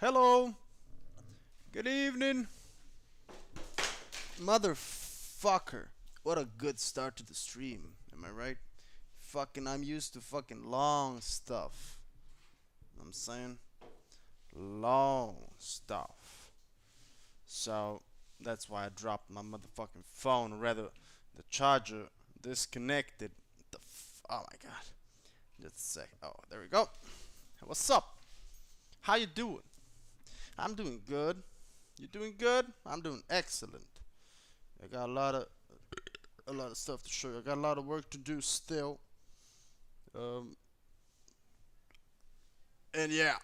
Hello. Good evening. Motherfucker. What a good start to the stream. Am I right? Fucking, I'm used to fucking long stuff. Know what I'm saying? Long stuff. So, that's why I dropped my motherfucking phone. Or rather, the charger disconnected. Oh my god. Just a sec. Oh, there we go. What's up? How you doing? I'm doing good. You doing good? I'm doing excellent. I got a lot of stuff to show you. I got a lot of work to do still. Um, and yeah,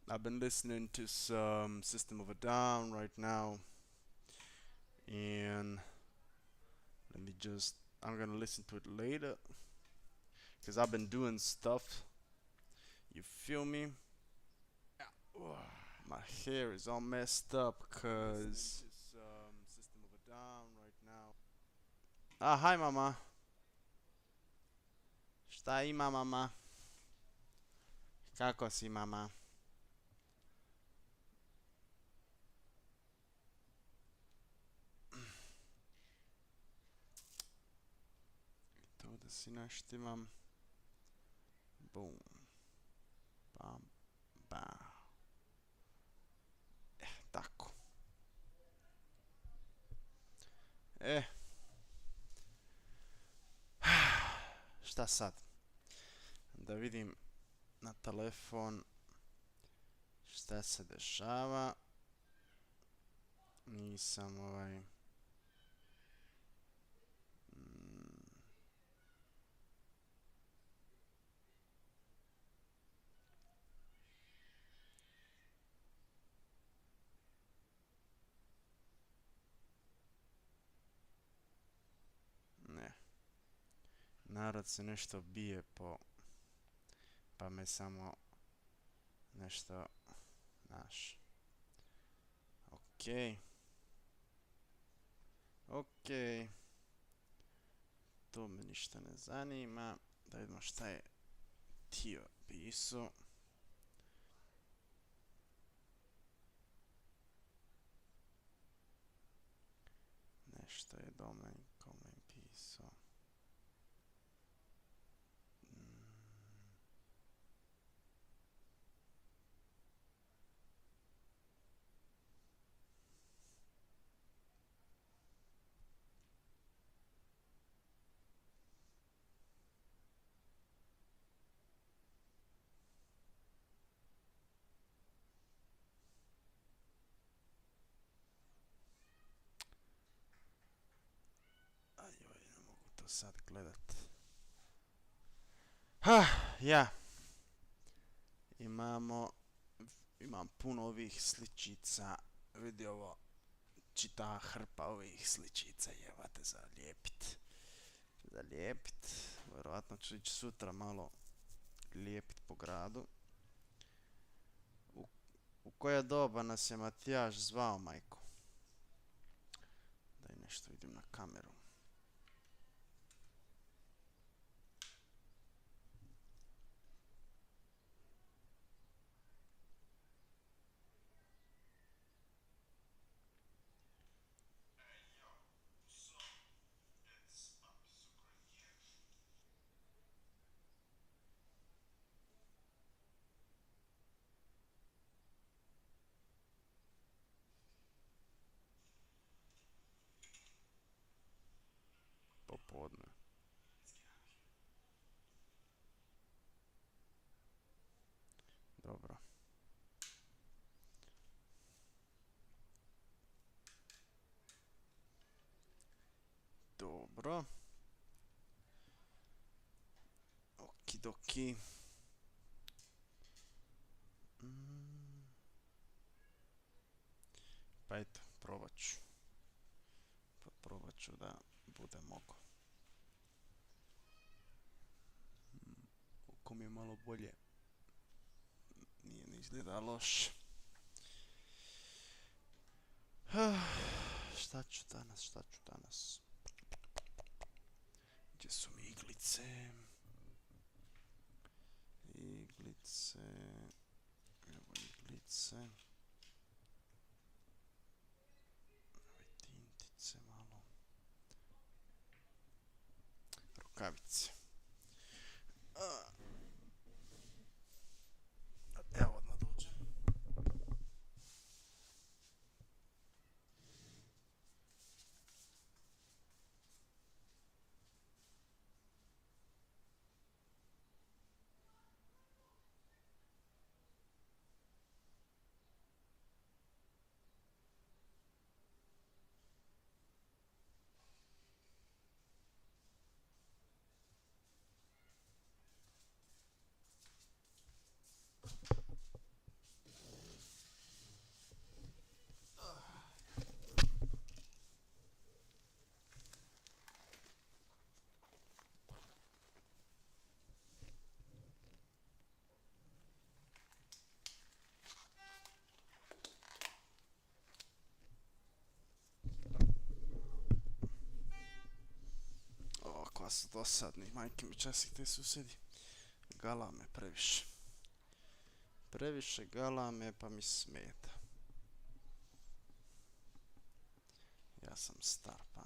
I've been listening to some System of a Down right now, and let me just. I'm gonna listen to it later, cause I've been doing stuff. You feel me? My hair is all messed up, cause. System of a Down right now. Ah, hi, mama. Šta ima, mama? Kako si, mama? To da si naštimam. Boom. Bam. Bam. Tako. E, šta sad? Da vidim na telefon šta se dešava. Nisam Ne. Narod se nešto bije pa me samo nešto naš. Okej. Okej. To me ništa ne zanima. Da vidimo šta je Tio pisao. Nešto je Domenko mi pisao. Ajoj, ne mogu to sad gledat. Ja. Imam puno ovih sličica. Vidi ovo. Čita hrpa ovih sličica, jevate, za lijepit. Vjerojatno ću ići sutra malo lijepit po gradu. U koje doba nas je Matijaš zvao, majko? Daj nešto vidim na kameru. Popodne. Dobro. Dobro. Okidoki. Pa eto, probat ću da bude mogo. Oko mi je malo bolje. Nije ni izgleda loš. Šta ću danas? Gdje su mi iglice? saying? Ove tintice malo. Rukavice. Evo odmah dođe. O, koja su dosadni, majke mi časih te susjedi. Galame previše. Previše galame pa mi smeta. Ja sam star pa.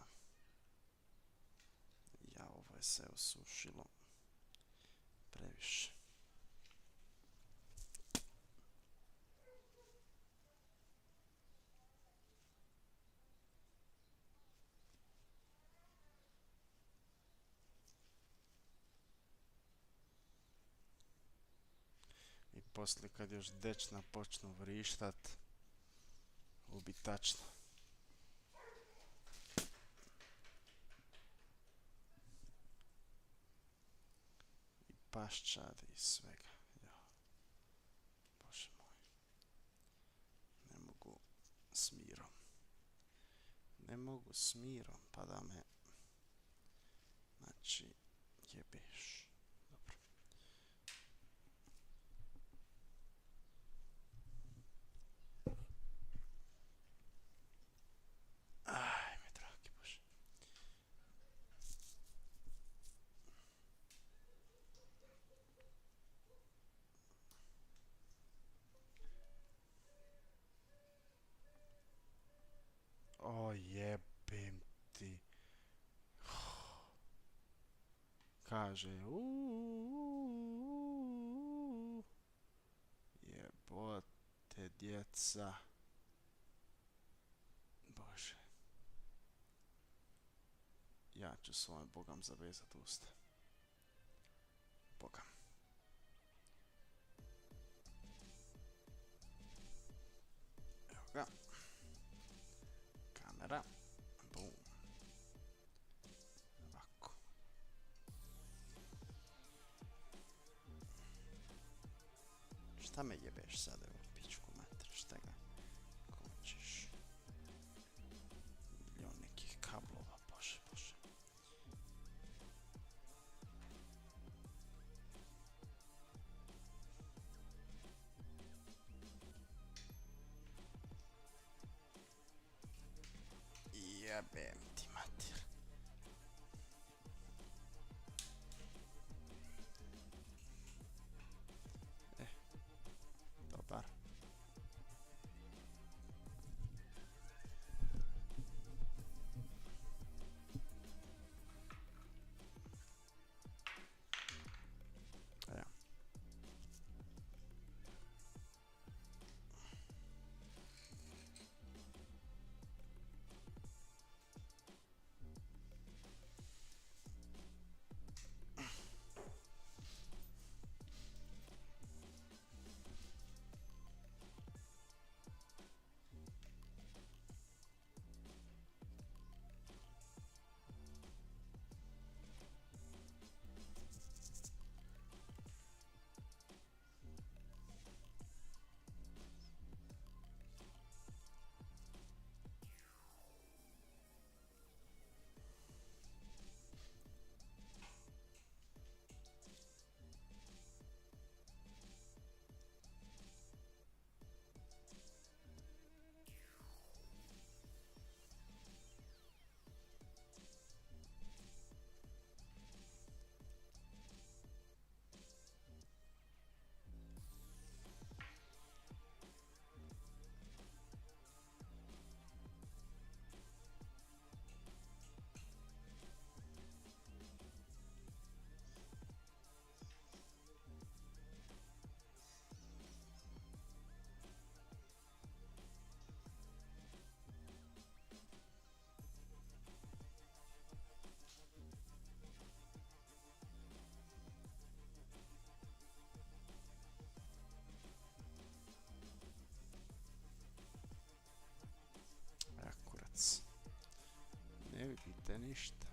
Ja, ovo je se osušilo. Previše. I poslije kad još dečna počnu vrištat, ubitačno. I paščadi i svega. Jo. Bože moj. Ne mogu s mirom. Ne mogu s mirom, pa da me... Znači, jebeš. Dobro. Ajme, dragi Bože. O, jebem ti. Kaže, jebote djeca. Bože. Ja ću svojim bogam zavezat usta. Bogam. Evo ga. Kamera. Bum. Ovako. Šta me jebeš sad, evo, pičku mater, šta ga kočiš? Milion nekih kablova, bože, bože. Jebem ti mater. Dobar. finished.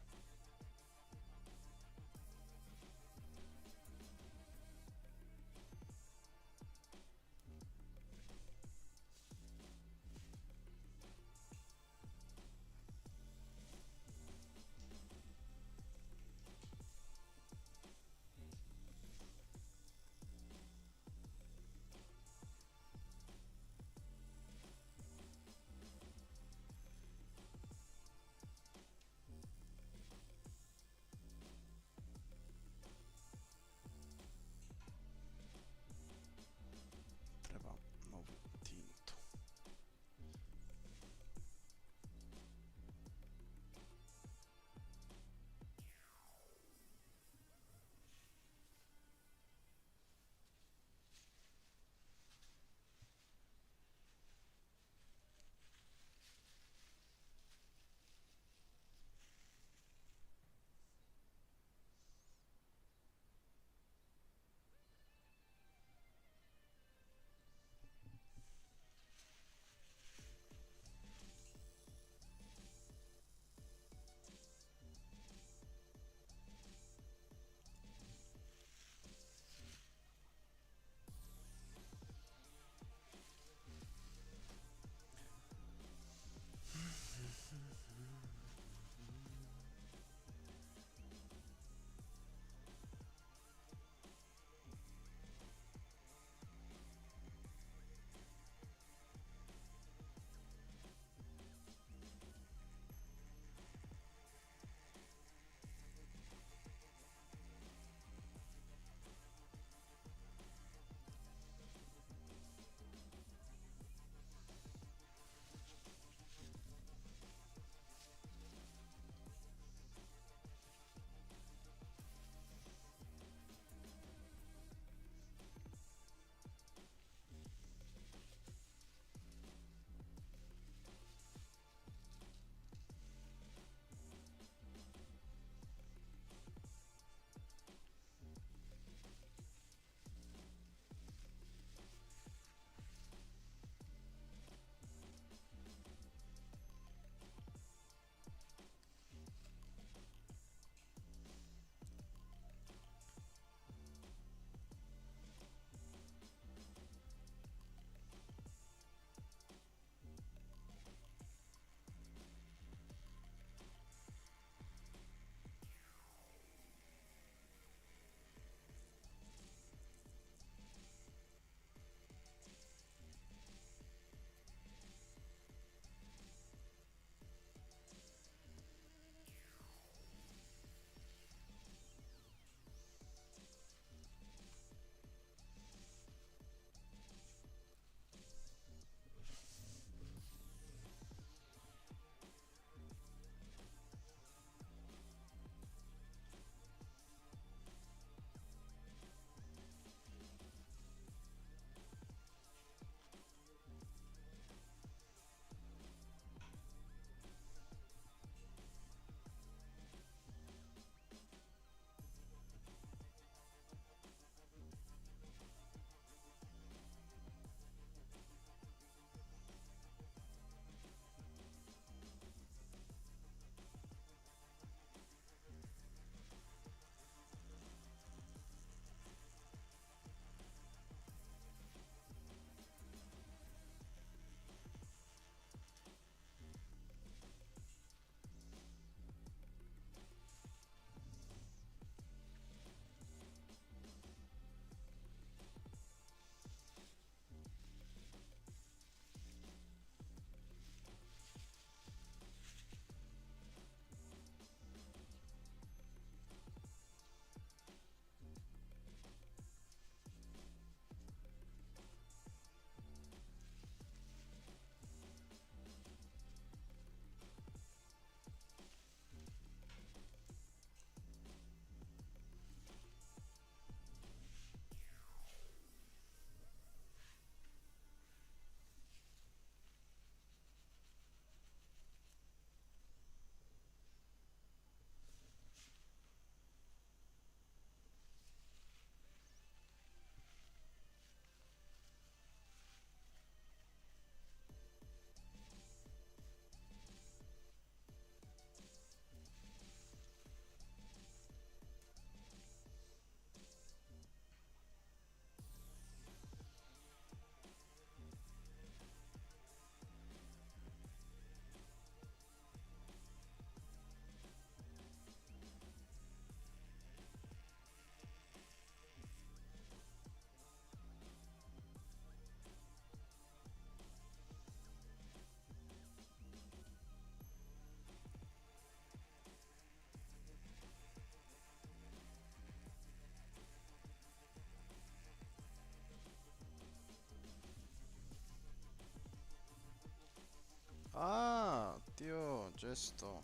Presto.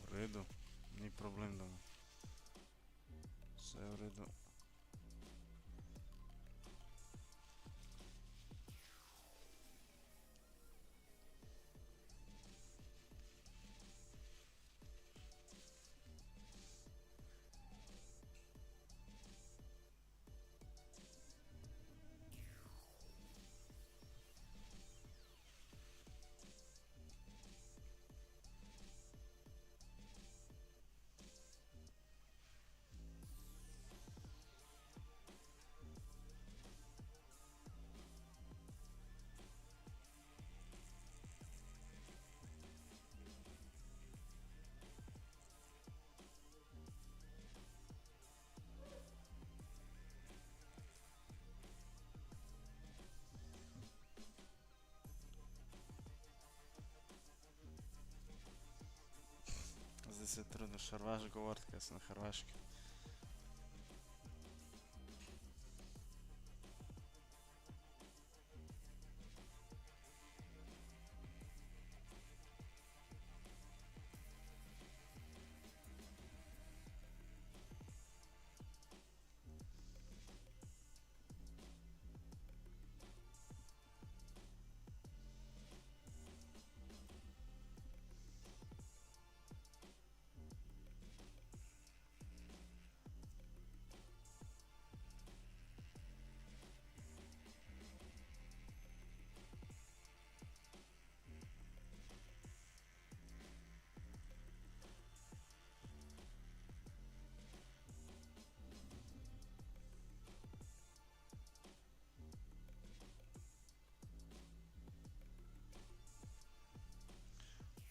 U redu, ni problem doma. Sve je u redu. Zdaj se trudiš hrvaško govoriti, kaj sem na hrvaški.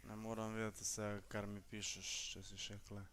Ne moram vedeti vse, kar mi pišeš, če si še kle.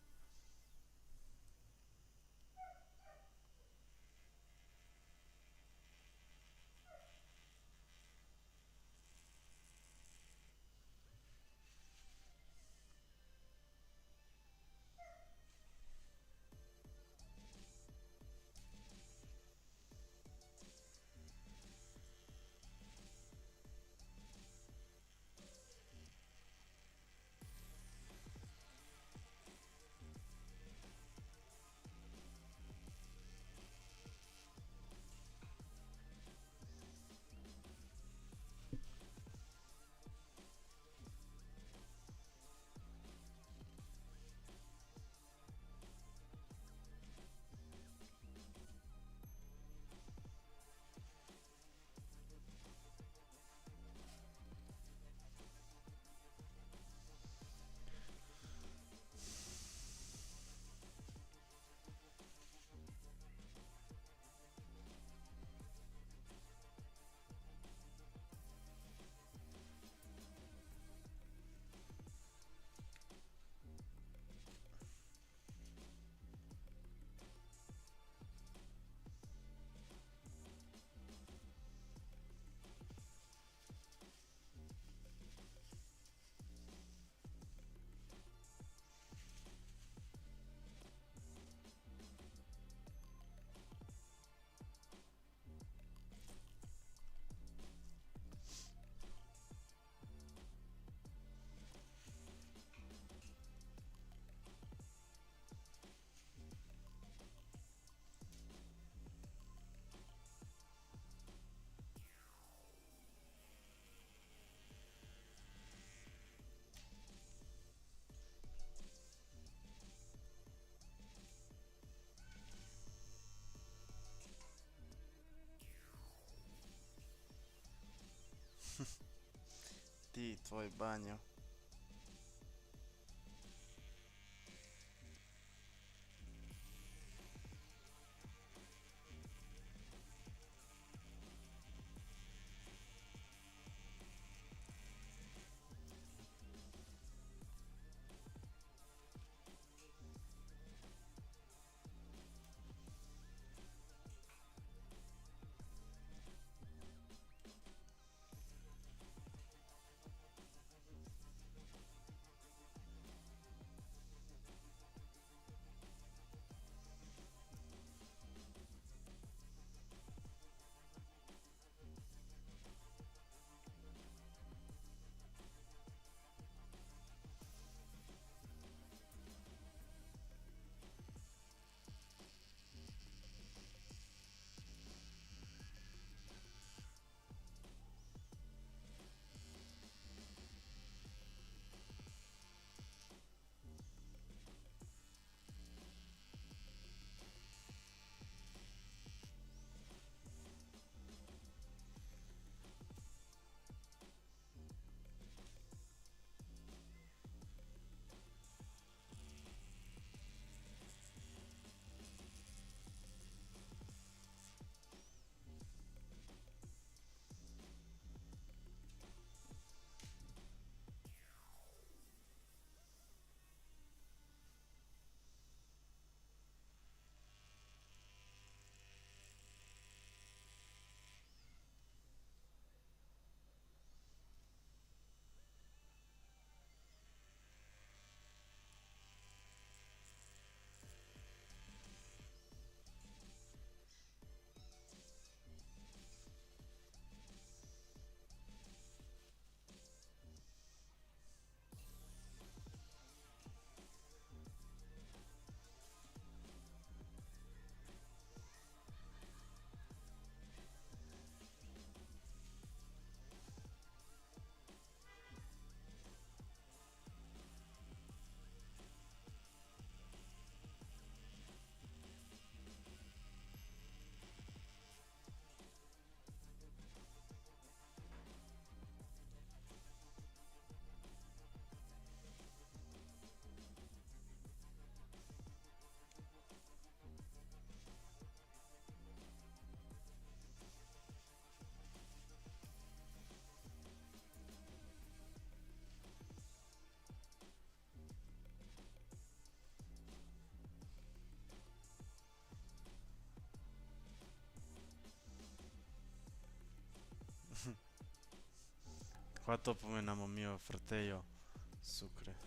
Ti, tvoj banjo. Qua to pomenamo mio fratello Sucre.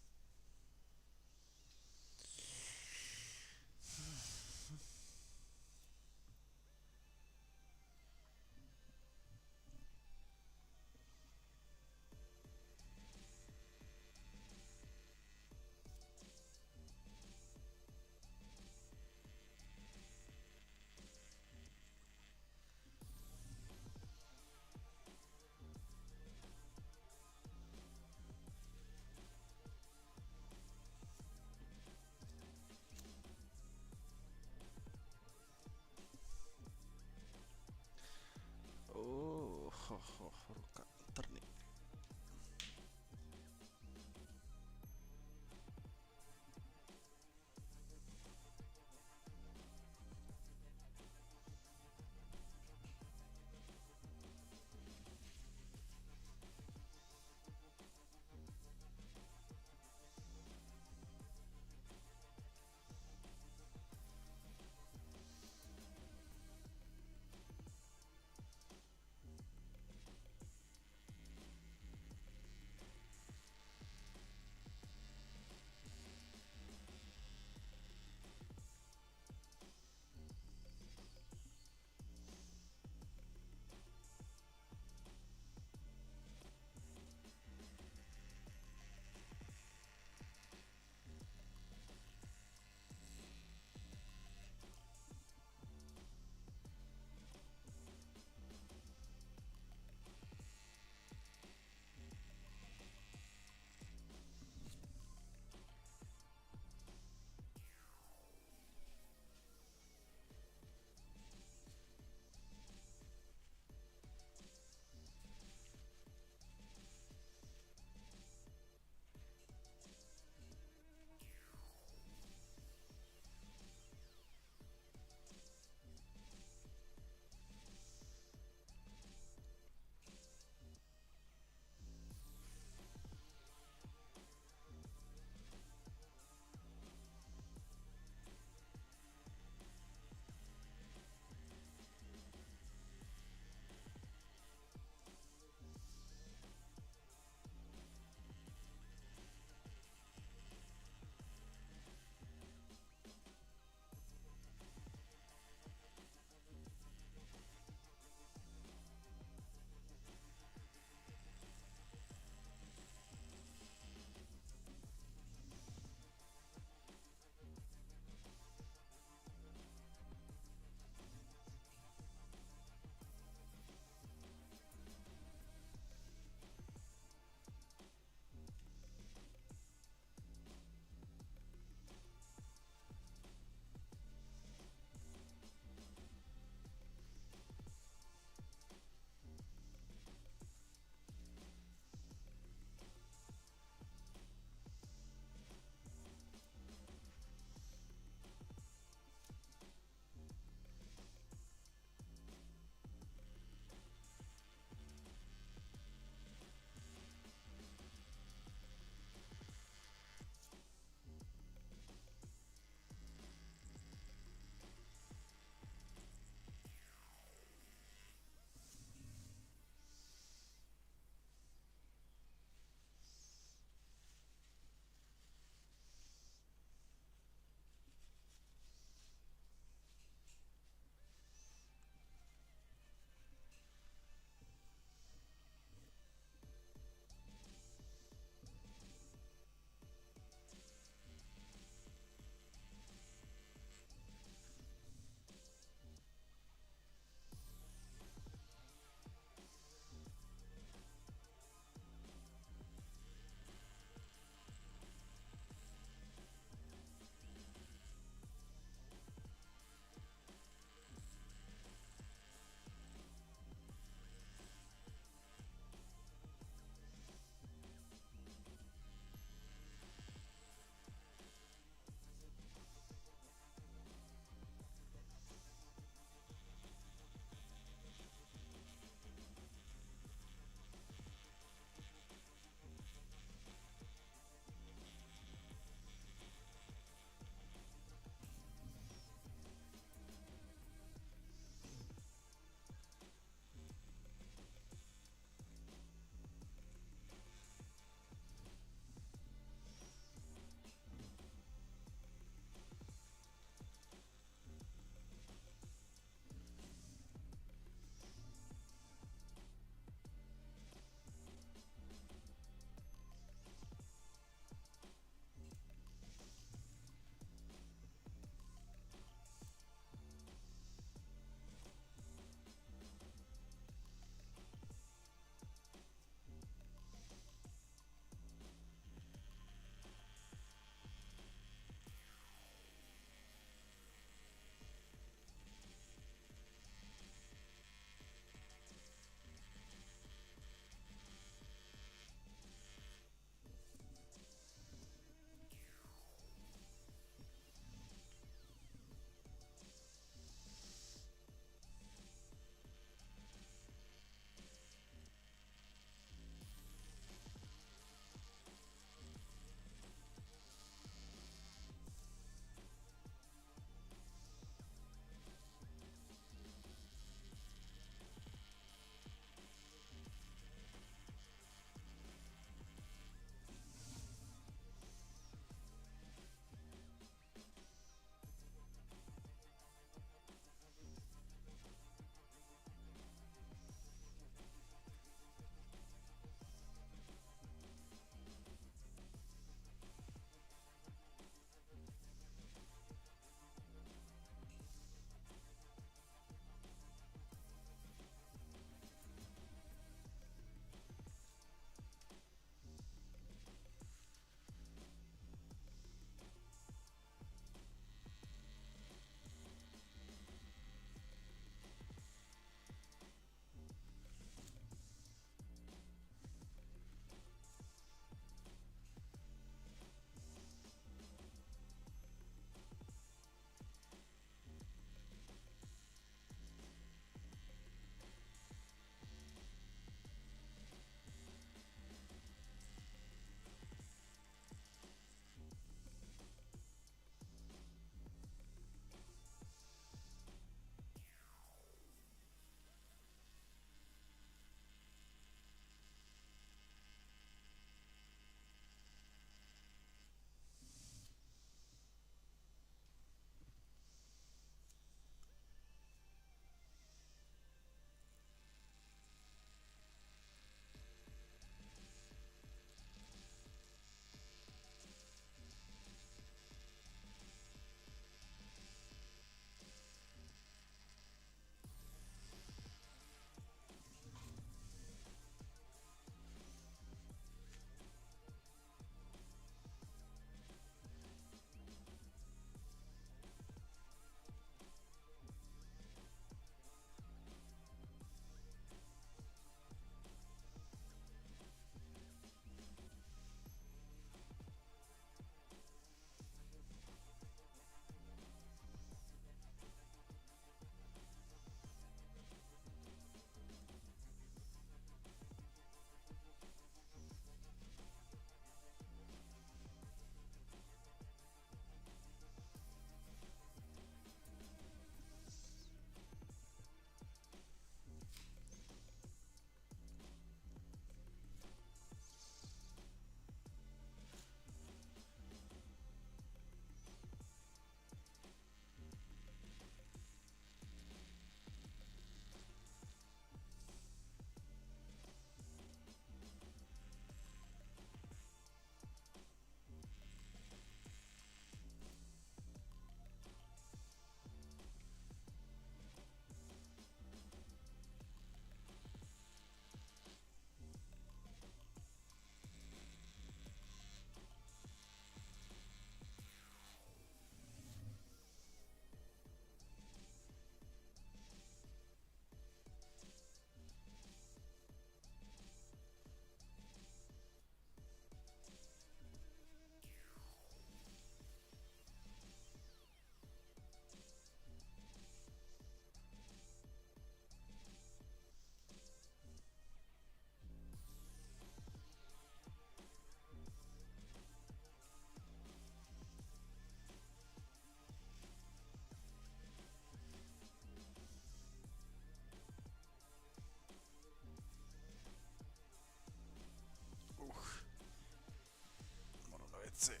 That's it.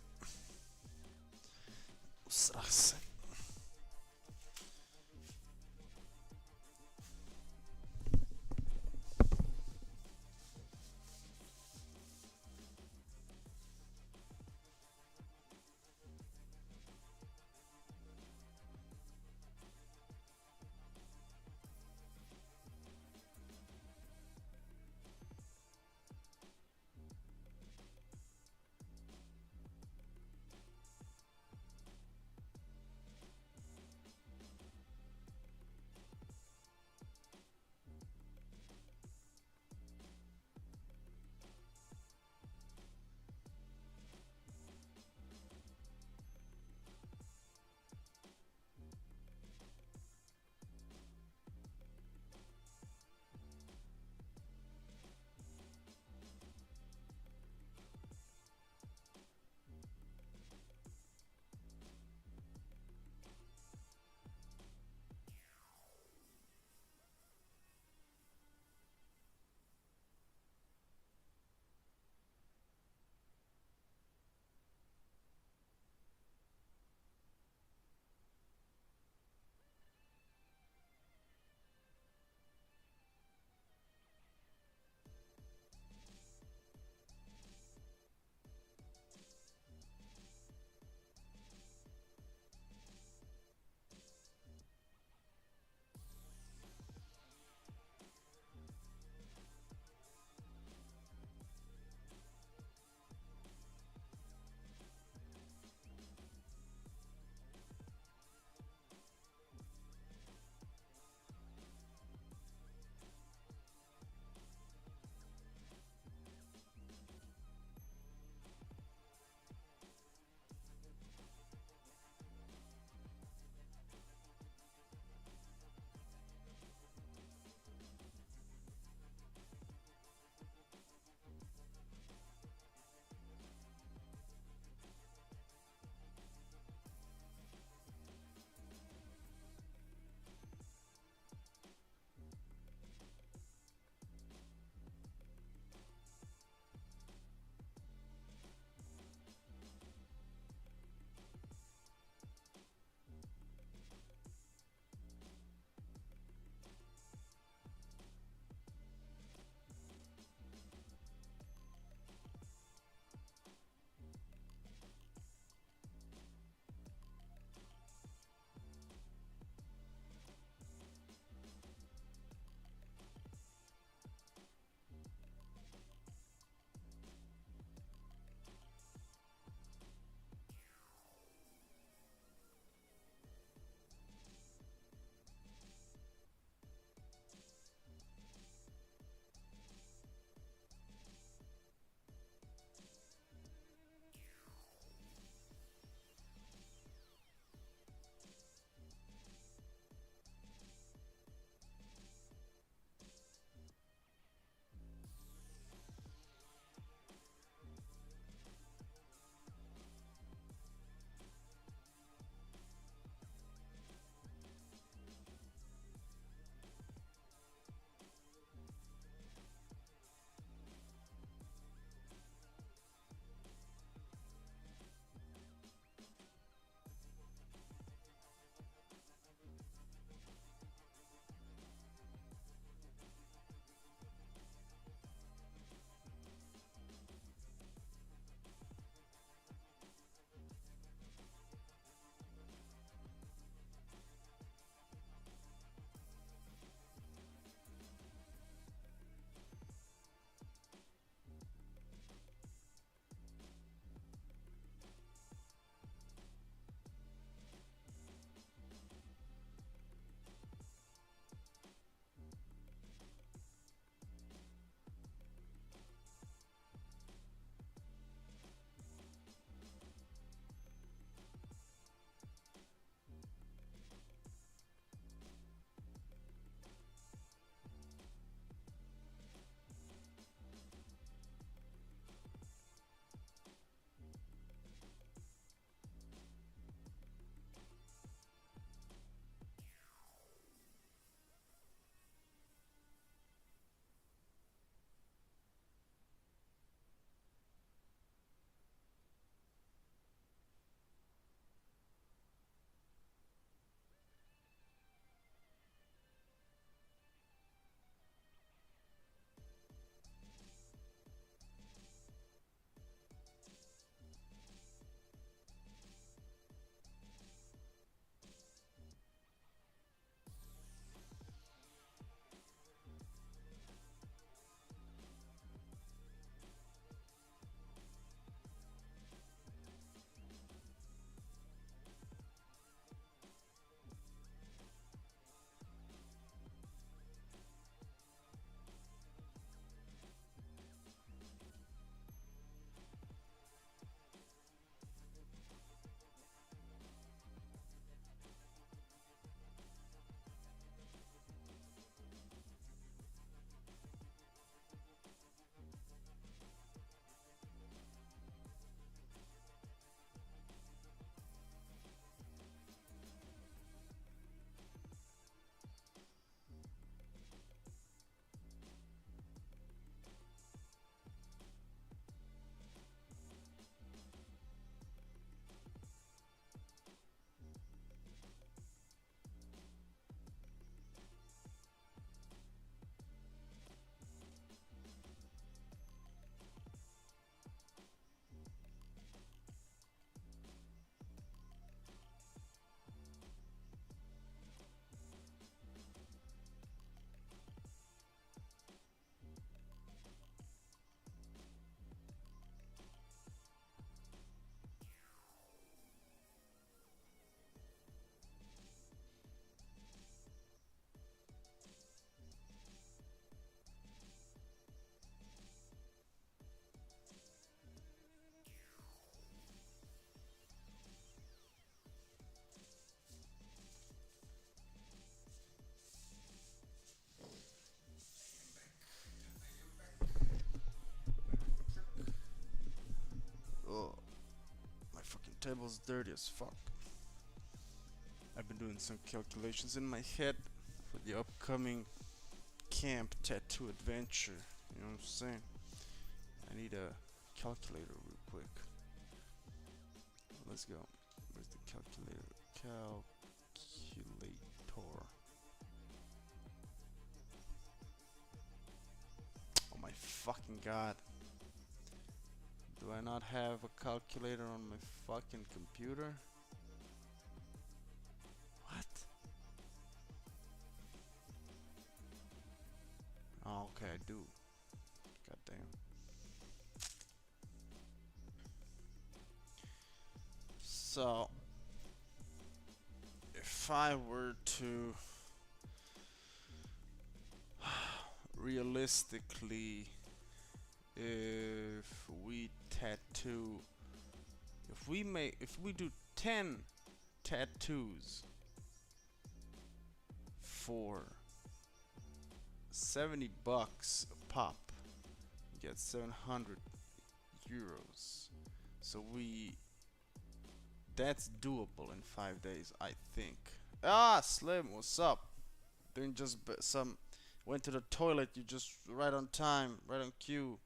Usarse. table's dirty as fuck. I've been doing some calculations in my head for the upcoming camp tattoo adventure. You know what I'm saying? I need a calculator real quick. Let's go. Where's the calculator? Calculator. Oh my fucking god. Do I not have a calculator on my fucking computer? What? Oh, okay, I do. God damn. So, if I were to realistically, if we tattoo, if we do 10 tattoos for 70 bucks a pop, you get 700 euros. So that's doable in 5 days, I think. Ah, Slim, what's up? Doing just some, went to the toilet, you just right on time, right on cue.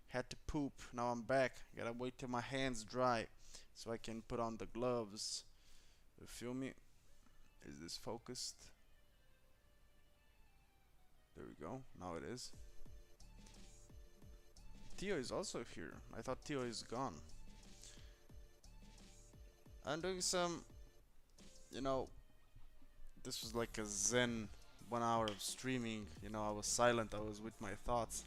Had to poop, now I'm back. Gotta wait till my hands dry so I can put on the gloves. You feel me? Is this focused? There we go, now it is. Theo is also here. I thought Theo is gone. I'm doing some, you know, this was like a zen 1 hour of streaming. You know, I was silent, I was with my thoughts.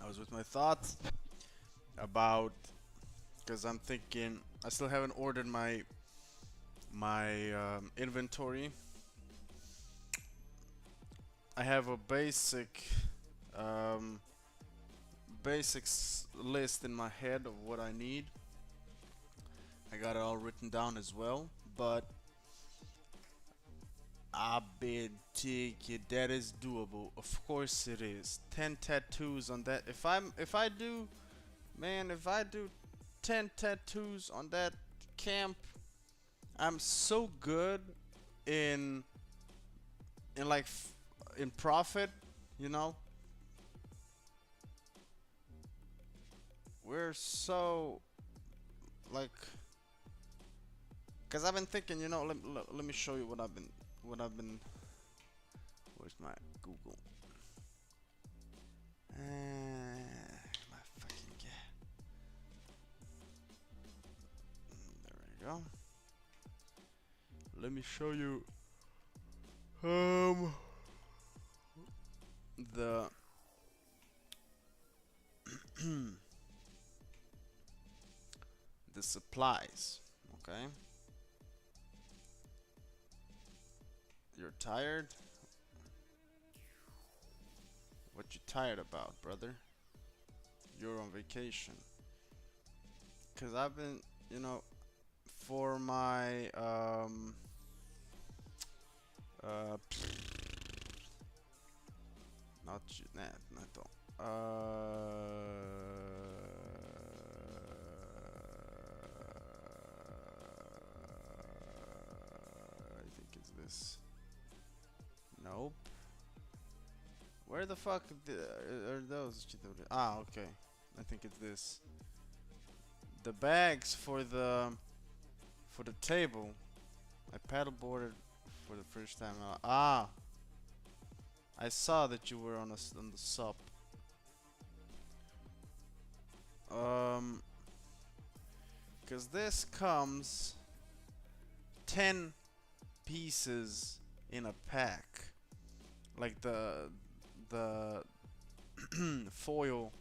I was with my thoughts about, because I'm thinking I still haven't ordered my inventory. I have a basics list in my head of what I need. I got it all written down as well, but I bet you that is doable. Of course it is. 10 tattoos on that. If I do 10 tattoos on that camp, I'm so good in like in profit, you know. We're so like, cause I've been thinking, you know, let me show you what I've been. Where's my Google? My fucking cat. There we go. Let me show you the the supplies. Okay. You're tired? What you tired about, brother? You're on vacation. Cause I've been, you know, for my not you, nah, not don't. I think it's this. Nope. Where the fuck are those? Ah, okay. I think it's this. The bags for the table. I paddleboarded for the first time. Ah, I saw that you were on the sup. Cause this comes 10 pieces in a pack, like the foil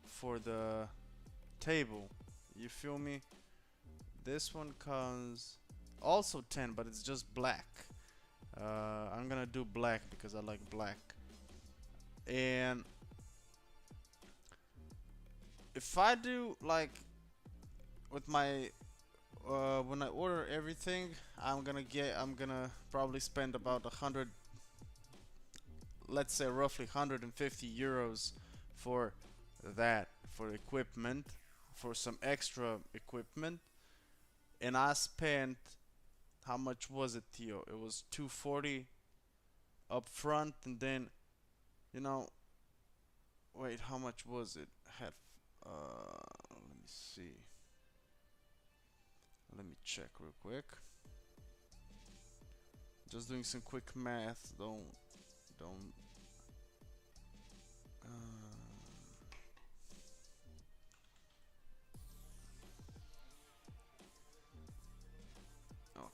for the table. You feel me? This one comes also 10, but it's just black. I'm gonna do black because I like black. And if I do like with my when I order everything, I'm gonna probably spend about let's say roughly 150 euros for that, for equipment, for some extra equipment. And I spent, how much was it, Theo? It was 240 up front, and then, you know, wait, how much was it? Had, let me see. Let me check real quick. Just doing some quick math. Don't. Okay.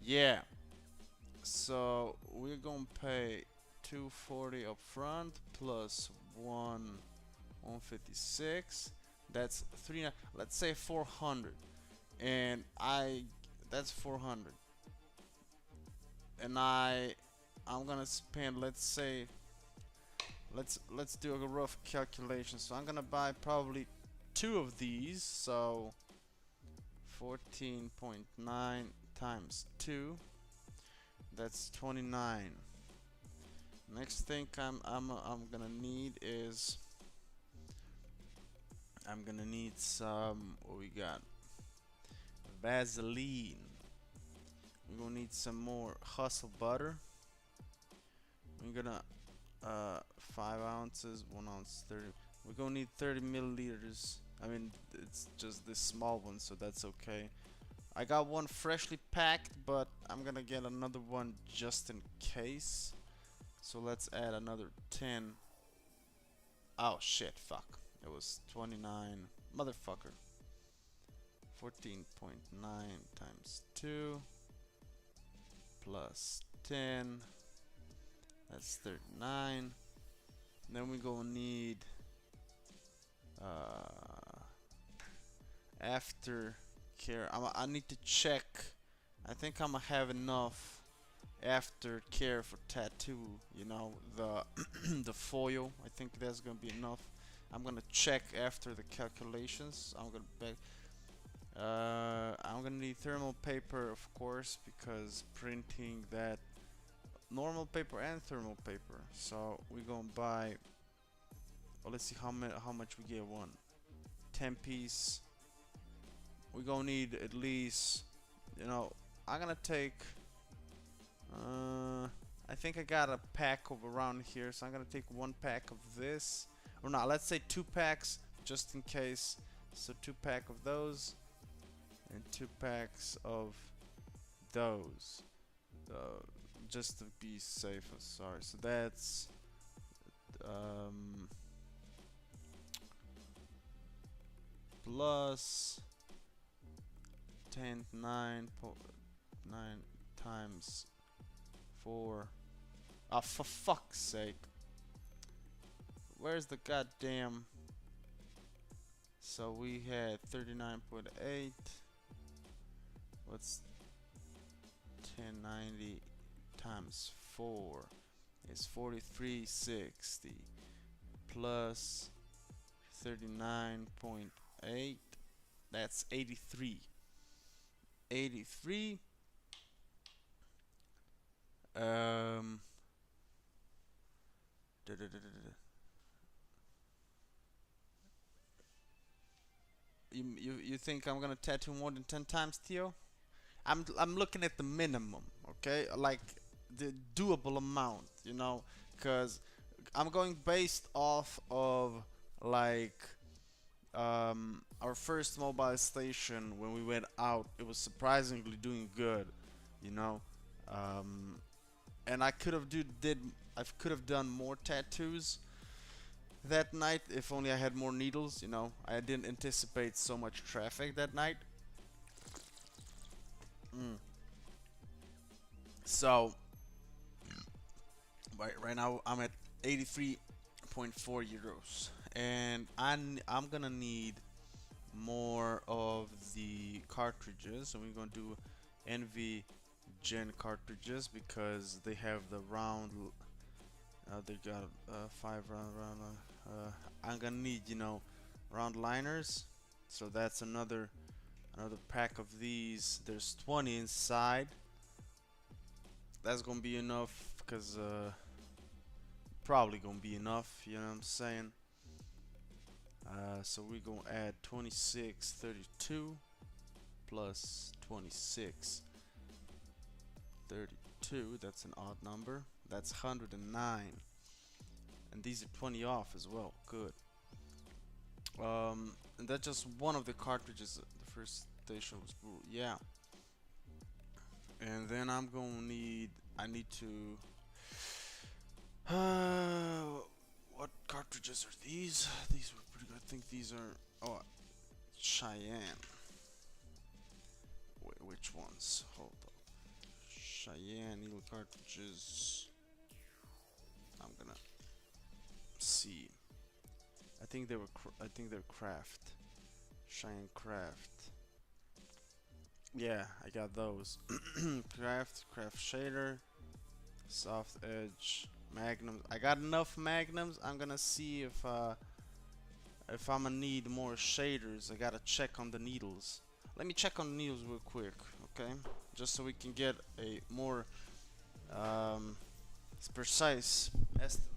Yeah. So we're gonna pay 240 up front plus 156. That's three. Let's say 400, and that's 400, and I'm gonna spend. Let's say let's do a rough calculation. So I'm gonna buy probably two of these. So 14.9 times 2, that's 29. Next thing I'm gonna need is I'm gonna need some, what we got, Vaseline. We're gonna need some more hustle butter. We're gonna 5 ounces, 1 ounce 30. We're gonna need 30 milliliters. I mean, it's just this small one, so that's okay. I got one freshly packed, but I'm gonna get another one just in case. So let's add another 10. Oh shit, fuck. It was 29. Motherfucker. 14.9 times 2 plus 10. That's 39. Then we gonna need aftercare. I need to check. I think I'm gonna have enough aftercare for tattoo. You know, the the foil. I think that's gonna be enough. I'm gonna check after the calculations. I'm gonna need thermal paper, of course, because printing that normal paper and thermal paper. So we're gonna buy. Well, let's see how much we get one. 10 piece. We're gonna need at least, you know, I'm gonna take. I think I got a pack of around here, so I'm gonna take 1 pack of this, or not. Let's say 2 packs, just in case. So 2 pack of those, and 2 packs of those, just to be safe. Sorry. So that's plus 10 9 times 4. Ah, for fuck's sake. Where's the goddamn? So we had 39.8. What's 1090 times 4 is 4360 plus 39.8. That's 83. 83. You think I'm gonna tattoo more than 10 times, Theo? I'm looking at the minimum, okay? Like the doable amount, you know, cause I'm going based off of like our first mobile station when we went out. It was surprisingly doing good, you know. And I could have I could have done more tattoos that night if only I had more needles, you know. I didn't anticipate so much traffic that night. So right now I'm at 83.4 euros, and I'm gonna need more of the cartridges. So we're gonna do NV Gen cartridges because they have the round They got 5 round. I'm gonna need, round liners. So that's another pack of these. There's 20 inside. That's gonna be enough, because probably gonna be enough. You know what I'm saying? So we're gonna add 26, 32 plus 26, 32. That's an odd number. That's 109. And these are 20 off as well. Good. And that's just one of the cartridges. The first station was brutal. Yeah. And then I need to. What cartridges are these? These were pretty good. I think these are. Oh, Cheyenne. Wait, which ones? Hold up. Cheyenne needle cartridges. I'm gonna see. I think they were. I think they're craft. Cheyenne craft. Yeah, I got those. Craft shader, soft edge, magnums. I got enough magnums. I'm gonna see if I'm gonna need more shaders. I gotta check on the needles. Let me check on the needles real quick, okay? Just so we can get a more um, precise estimate.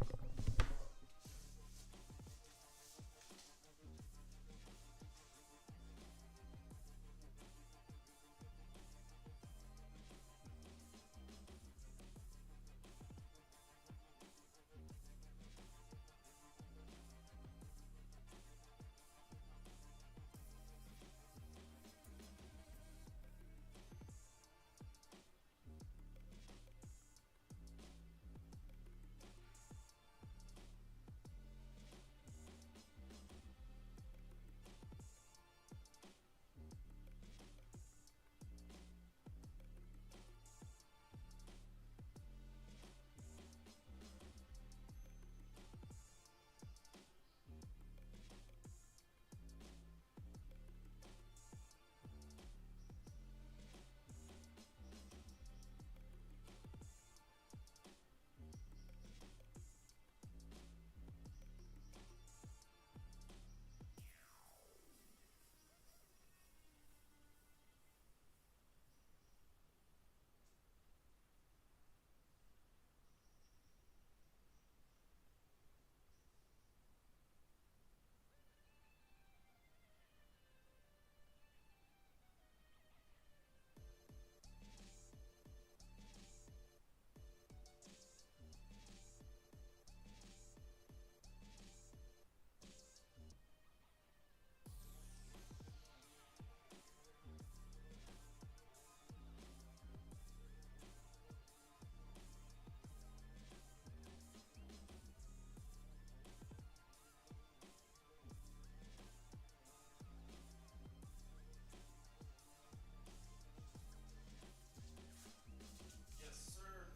Yes, sir.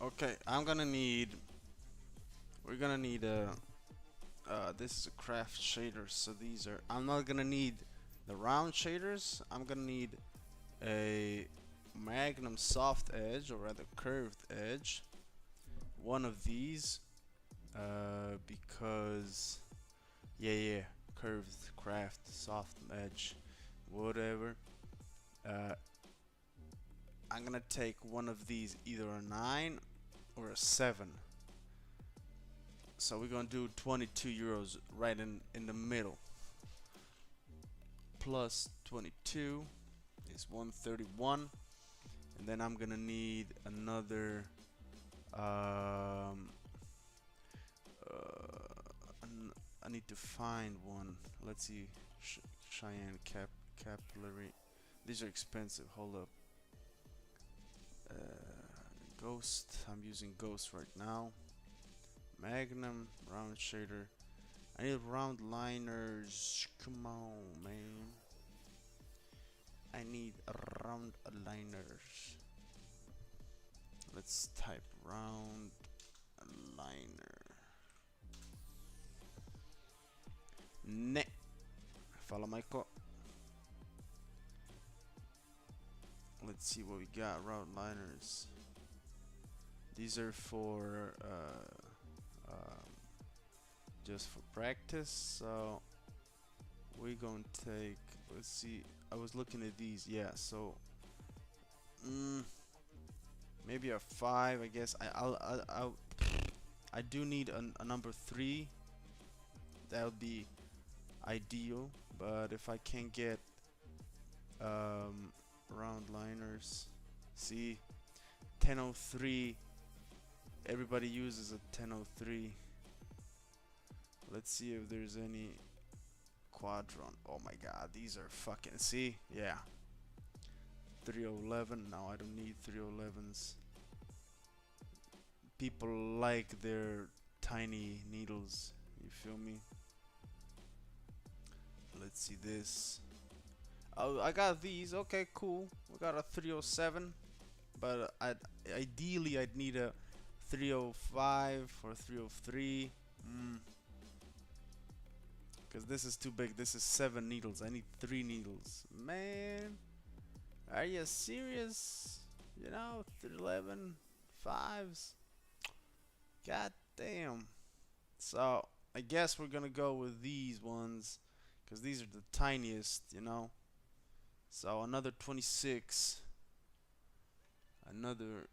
Okay, I'm gonna need. We're gonna need a. This is a craft shader, so these are. I'm not gonna need the round shaders. I'm gonna need a magnum soft edge, or rather curved edge. One of these, because yeah, curved craft soft edge, whatever. Uh, I'm gonna take one of these, either a 9 or a 7. So we're gonna do 22 euros right in the middle. Plus 22 is 131, and then I'm gonna need another um I need to find one. Let's see. Cheyenne capillary. These are expensive. Hold up. Ghost. I'm using Ghost right now. Magnum round shader. I need round liners. Come on, man. I need round liners. Let's type round liner. Ne. Fala, Michael. Let's see what we got. Route liners. These are for just for practice. So we're gonna take. Let's see. I was looking at these. Yeah. So maybe a 5. I guess I do need a number 3. That would be ideal. But if I can get round liners, see, 1003. Everybody uses a 1003. Let's see if there's any quadron. Oh my god, these are fucking, see? Yeah. 3011. No, I don't need 3011s. People like their tiny needles. You feel me? Let's see this. Oh, I got these. Okay, cool. We got a 307, but ideally I'd need a 305 or 303. Because this is too big. This is 7 needles. I need 3 needles. Man, are you serious? You know, 311 5s. God damn. So I guess we're gonna go with these ones, because these are the tiniest, you know. So another 26. Another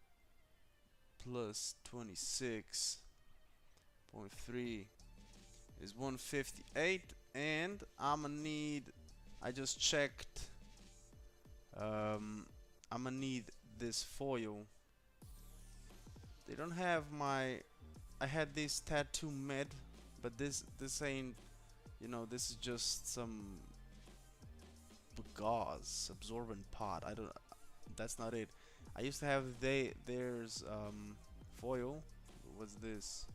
plus 26.3 is 158, and I'm gonna need, I just checked, I'm gonna need this foil. They don't have my, I had this tattoo med, but this ain't, you know, this is just some gauze absorbent pot. I don't, that's not it. I used to have there's foil. What's this?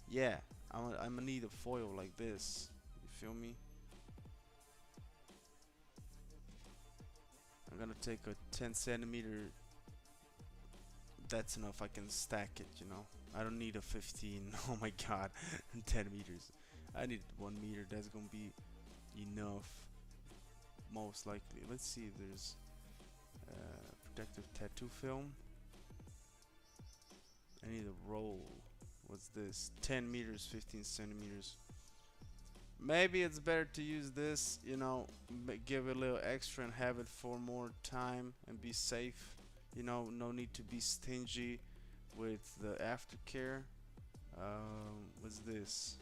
Yeah, I'm gonna need a foil like this. You feel me? I'm gonna take a 10 centimeter. That's enough. I can stack it, you know. I don't need a 15. Oh my god, 10 meters. I need 1 meter. That's gonna be enough, most likely. Let's see if there's protective tattoo film. I need a roll. What's this? 10 meters, 15 centimeters. Maybe it's better to use this, you know, give it a little extra and have it for more time and be safe. You know, no need to be stingy with the aftercare. What's this?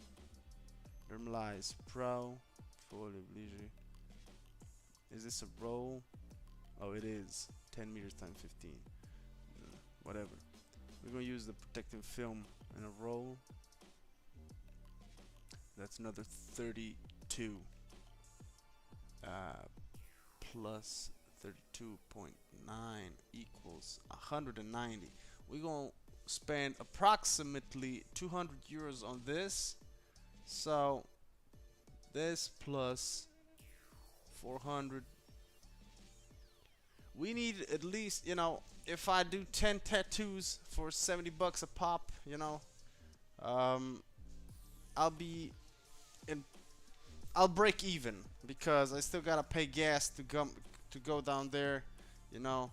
Dermalize Pro. Fully obligé. Is this a roll? Oh, it is. 10 meters times 15. Whatever. We're gonna use the protective film in a roll. That's another 32. Plus 32.9 equals 190. We're gonna spend approximately 200 euros on this. So this plus 400. We need at least, you know, if I do 10 tattoos for 70 bucks a pop, you know, I'll be in, I'll break even, because I still gotta pay gas to go down there, you know.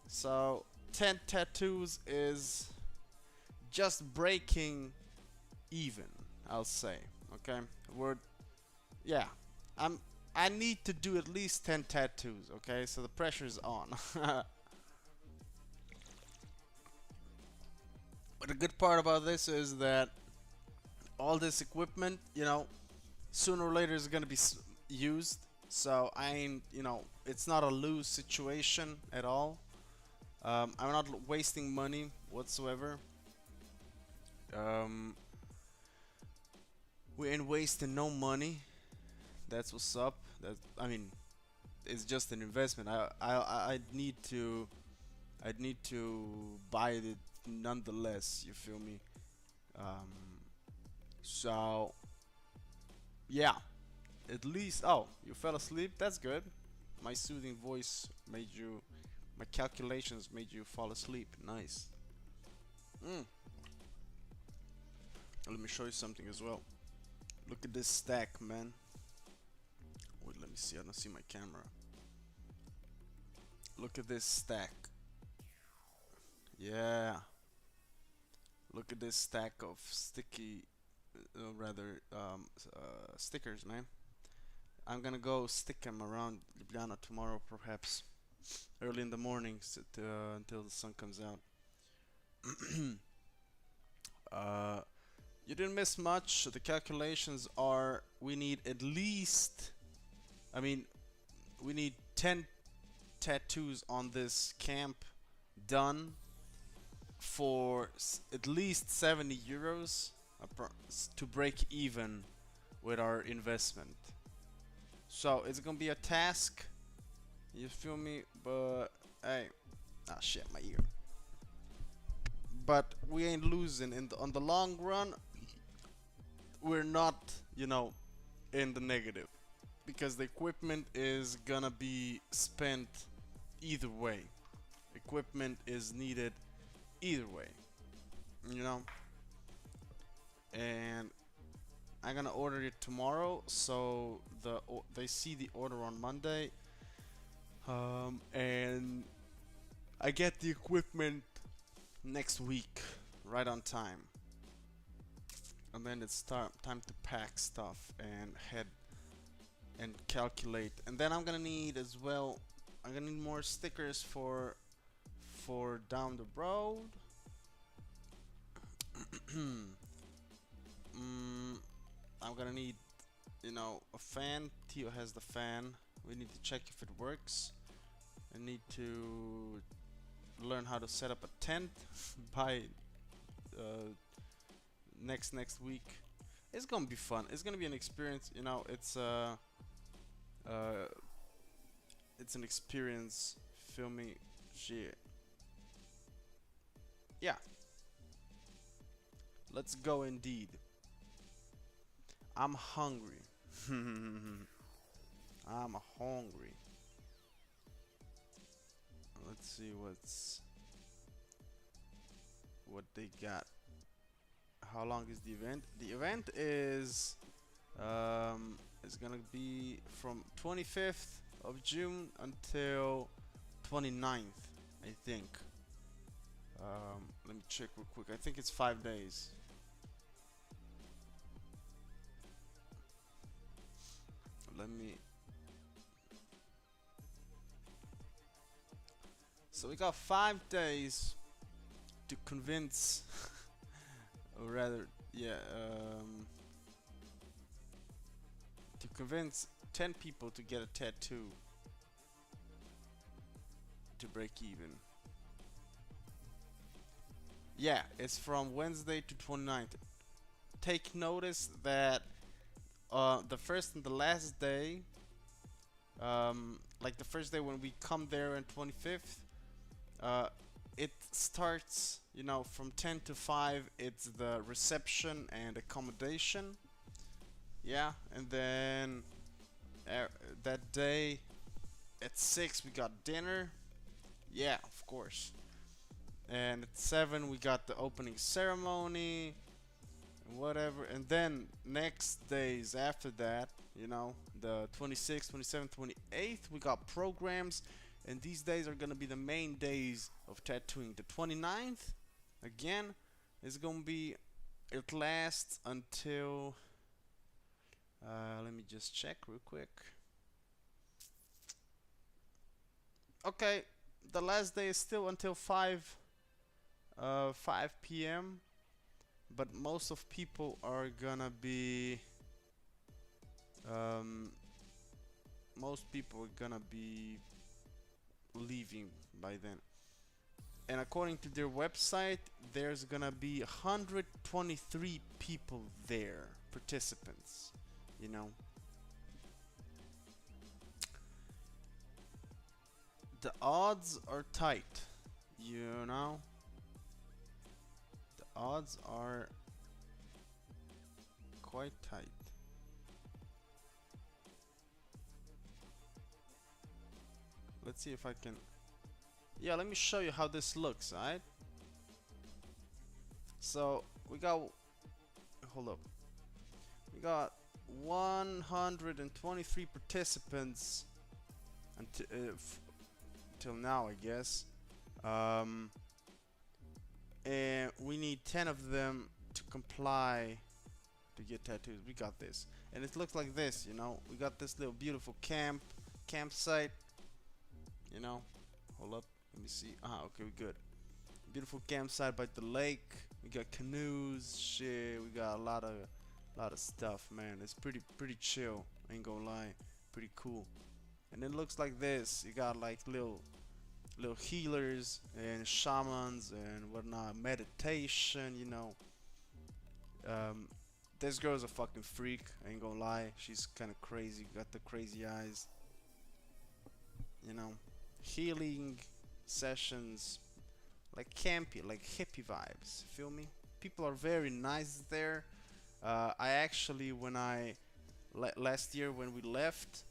So 10 tattoos is just breaking even, I'll say. Okay, yeah, I need to do at least 10 tattoos. Okay, so the pressure's on. But the good part about this is that all this equipment, you know, sooner or later is gonna be used. So I ain't, you know, it's not a lose situation at all. I'm not wasting money whatsoever. We ain't wasting no money. That's what's up. That, I mean, it's just an investment. I'd need to buy it nonetheless. You feel me? So yeah, at least. Oh, you fell asleep. That's good. My soothing voice made you. My calculations made you fall asleep. Nice. Let me show you something as well. Look at this stack, man. Wait, let me see. I don't see my camera. Look at this stack. Yeah. Look at this stack of sticky, stickers, man. I'm gonna go stick them around Ljubljana tomorrow, perhaps early in the mornings until the sun comes out. uh, you didn't miss much. The calculations are we need at least, I mean, we need 10 tattoos on this camp done for at least 70 euros to break even with our investment. So it's gonna be a task, you feel me? But hey, ah shit, my ear. But we ain't losing on the long run. We're not, in the negative because the equipment is gonna be spent either way. Equipment is needed either way, you know. And I'm gonna order it tomorrow, so they see the order on Monday, and I get the equipment next week, right on time. And then it's time to pack stuff and head and calculate. And then I'm gonna need as well. I'm gonna need more stickers for down the road. I'm gonna need, a fan. Tio has the fan. We need to check if it works. I need to learn how to set up a tent by next week. It's gonna be fun. It's gonna be an experience. It's an experience. Feel me? Shit. Yeah. Let's go indeed. I'm hungry. I'm hungry. Let's see what they got. How long is the event? The event is gonna be from 25th of June until 29th, I think. Let me check real quick. I think it's 5 days. Let me. So we got 5 days to convince, or rather, yeah, to convince 10 people to get a tattoo to break even. Yeah, it's from Wednesday to 29th. Take notice that the first and the last day, like the first day when we come there on 25th, it starts, from 10 to 5. It's the reception and accommodation. Yeah, and then that day at 6 we got dinner. Yeah, of course. And at 7 we got the opening ceremony and whatever. And then next days after that, the 26th, 27th, 28th, we got programs. And these days are gonna be the main days of tattooing. The 29th, again, is gonna be, it lasts until, let me just check real quick. Okay, the last day is still until 5 p.m. But most of people are gonna be, leaving by then. And according to their website, there's gonna be 123 people there, participants, The odds are tight, The odds are quite tight. Let's see if I can. Yeah, let me show you how this looks, alright? So we got. Hold up. We got 123 participants till now, I guess. Um, and we need 10 of them to comply to get tattoos. We got this, and it looks like this. You know, we got this little beautiful campsite. You know, hold up, let me see. Okay, we good. Beautiful campsite by the lake. We got canoes, shit. We got a lot of stuff, man. It's pretty chill. Ain't gonna lie, pretty cool. And it looks like this. You got like little healers and shamans and whatnot, meditation. You know, um, this girl's a fucking freak. I ain't gonna lie. She's kind of crazy. Got the crazy eyes. You know, healing sessions, like campy, like hippie vibes. Feel me? People are very nice there. I actually, when I last year when we left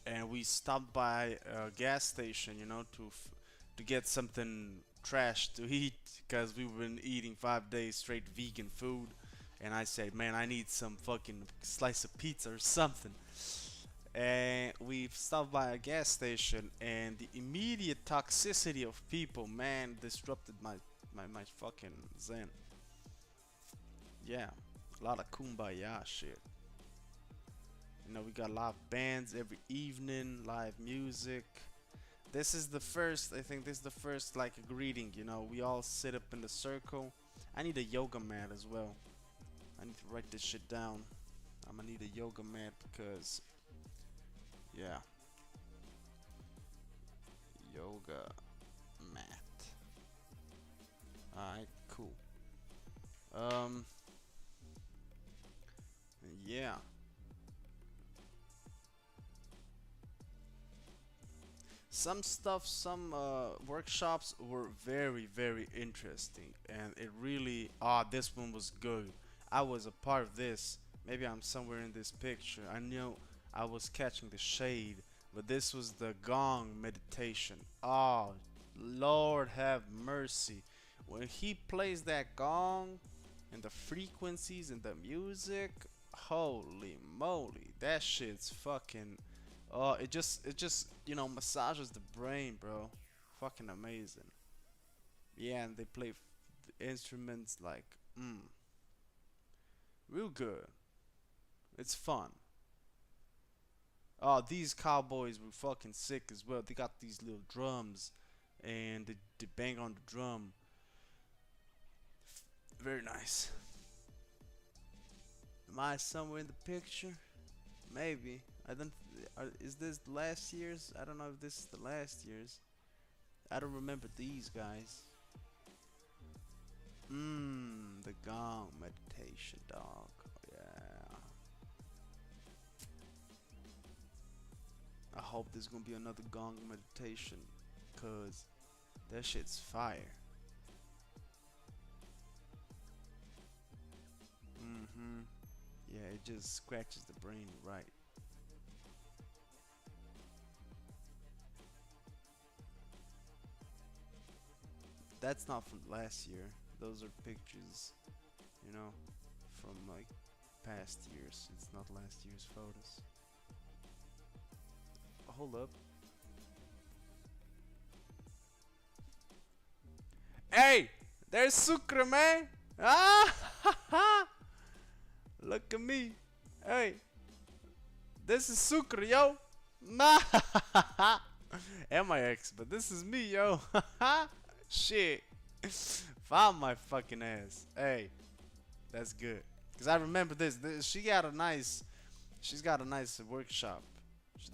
and we stopped by a gas station, you know, to get something trash to eat because we've been eating 5 days straight vegan food. And I said, man, I need some fucking slice of pizza or something. And we stopped by a gas station, and the immediate toxicity of people, man, disrupted my fucking zen. Yeah, a lot of kumbaya shit. You know, we got live bands every evening, live music. This is the first, I think this is the first like a greeting, you know, we all sit up in the circle. I need a yoga mat as well. I need to write this shit down. I'm gonna need a yoga mat because, yeah. Yoga mat. Alright, cool. Um, yeah. Some stuff, some workshops were very interesting, and it really, this one was good. I was a part of this. Maybe I'm somewhere in this picture. I know I was catching the shade, but this was the gong meditation. Oh, Lord have mercy. When he plays that gong and the frequencies and the music, holy moly, that shit's fucking. Oh, it just massages the brain, bro. Fucking amazing. Yeah, and they play the instruments like real good. It's fun. Oh, these cowboys were fucking sick as well. They got these little drums, and they bang on the drum. Very nice. Am I somewhere in the picture? Maybe. I don't. Is this last year's? I don't know if this is the last year's. I don't remember these guys. The gong meditation, dog. Yeah. I hope there's gonna be another gong meditation, cause that shit's fire. Yeah, it just scratches the brain right. That's not from last year. Those are pictures, you know, from like past years. It's not last year's photos. Hold up. Hey, there's Sucre, man. Ah, look at me. Hey, this is Sucre, yo. Nah, and my ex, but this is me, yo. Shit. Found my fucking ass. Hey, that's good. Cause I remember this. She got a nice. She's got a nice workshop.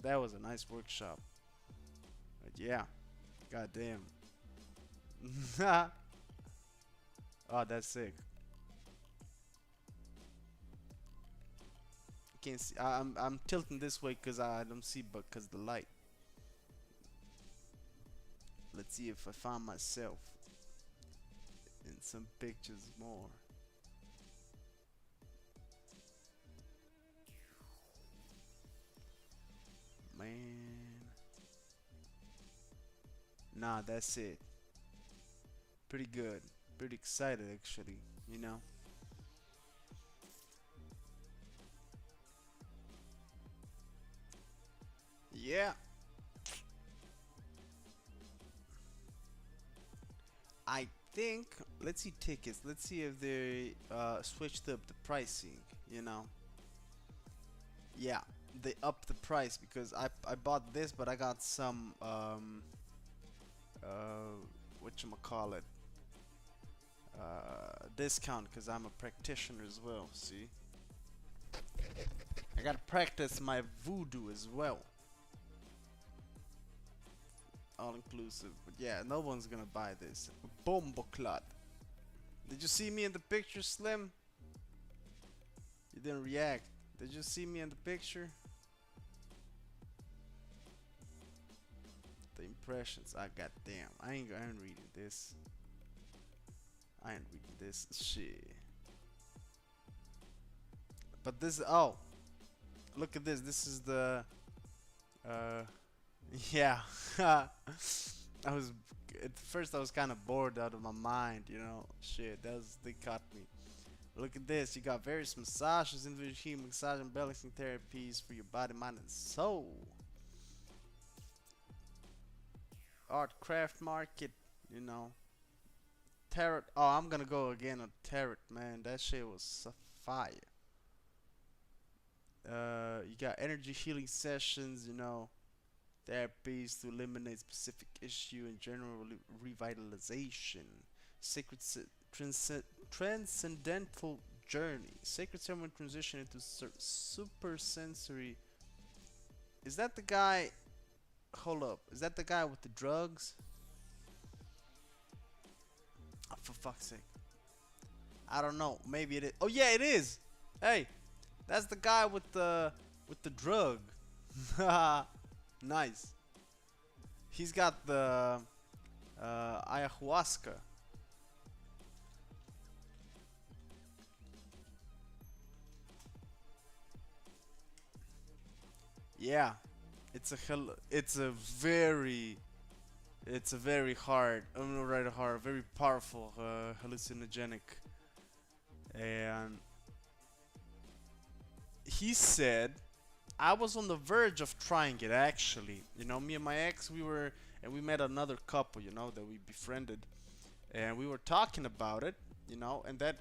That was a nice workshop. But yeah, goddamn. Oh, that's sick. You can't see. I'm tilting this way cause I don't see, but cause the light. Let's see if I find myself in some pictures more. Man. Nah, that's it. Pretty good. Pretty excited actually, you know. Yeah. I think, let's see tickets. Let's see if they switched up the pricing. You know, yeah, they upped the price because I bought this, but I got some call it discount because I'm a practitioner as well. See, I gotta practice my voodoo as well. All inclusive, but yeah, no one's gonna buy this. Bomboclat. Did you see me in the picture, Slim? You didn't react. Did you see me in the picture? The impressions. I goddamn. I ain't reading this. I ain't reading this shit. But this. Oh, look at this. This is the. Uh, yeah. I was at first I was kind of bored out of my mind, you know. Shit, they caught me. Look at this. You got various massages, individual healing, massage, and balancing therapies for your body, mind, and soul. Art craft market, you know. Tarot. Oh, I'm gonna go again on tarot, man. That shit was fire. You got energy healing sessions, you know. Therapies to eliminate specific issue and general revitalization. Sacred transcendental journey. Sacred ceremony transition into super sensory. Is that the guy? Hold up. Is that the guy with the drugs? Oh, for fuck's sake. I don't know. Maybe it is. Oh yeah, it is. Hey, that's the guy with the drug. Nice. He's got the ayahuasca. Yeah, it's a very hard, I'm not right hard, very powerful hallucinogenic, and he said I was on the verge of trying it actually. You know, me and my ex, we met another couple, you know, that we befriended, and we were talking about it, you know, and the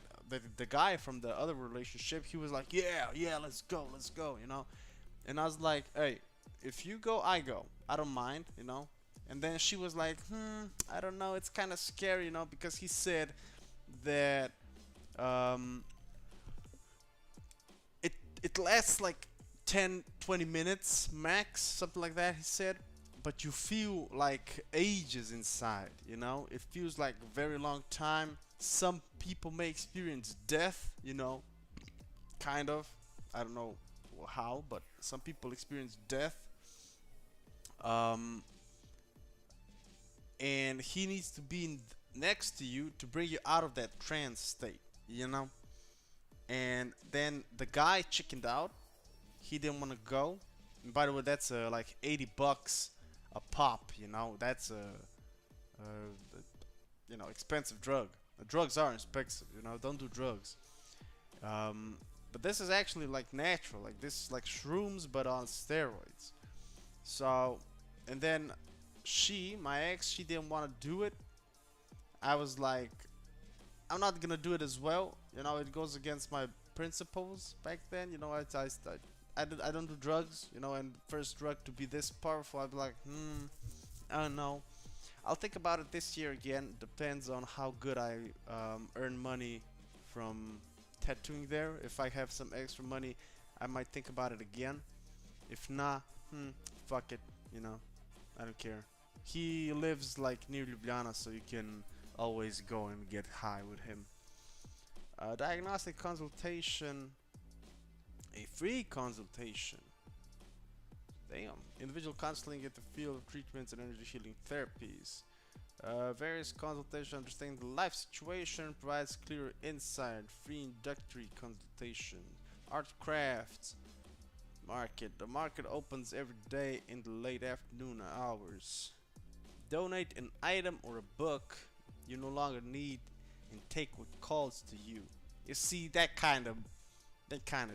guy from the other relationship, he was like, yeah, yeah, let's go, you know, and I was like, hey, if you go, I go, I don't mind, you know, and then she was like, I don't know, it's kind of scary, you know, because he said that um, it lasts like 10-20 minutes max, something like that, he said, but you feel like ages inside, you know, it feels like a very long time. Some people may experience death, you know, kind of, I don't know how, but some people experience death, um, and he needs to be next to you to bring you out of that trance state, you know. And then the guy chickened out. He didn't want to go. And by the way, that's like $80 a pop. You know, that's you know, expensive drug. The drugs are expensive. You know, don't do drugs. But this is actually like natural. Like this is like shrooms, but on steroids. So, and then my ex, she didn't want to do it. I was like, I'm not gonna do it as well. You know, it goes against my principles back then. You know, I don't do drugs. You know, and first drug to be this powerful, I'd be like, I don't know. I'll think about it this year again. Depends on how good I earn money from tattooing there. If I have some extra money, I might think about it again. If not, fuck it. You know, I don't care. He lives like near Ljubljana, so you can always go and get high with him. Diagnostic consultation, a free consultation. Damn. Individual counseling at the field of treatments and energy healing therapies. Various consultation, understanding the life situation, provides clear insight. Free introductory consultation. Art crafts market. The market opens every day in the late afternoon hours. Donate an item or a book you no longer need and take what calls to you. You see that kind of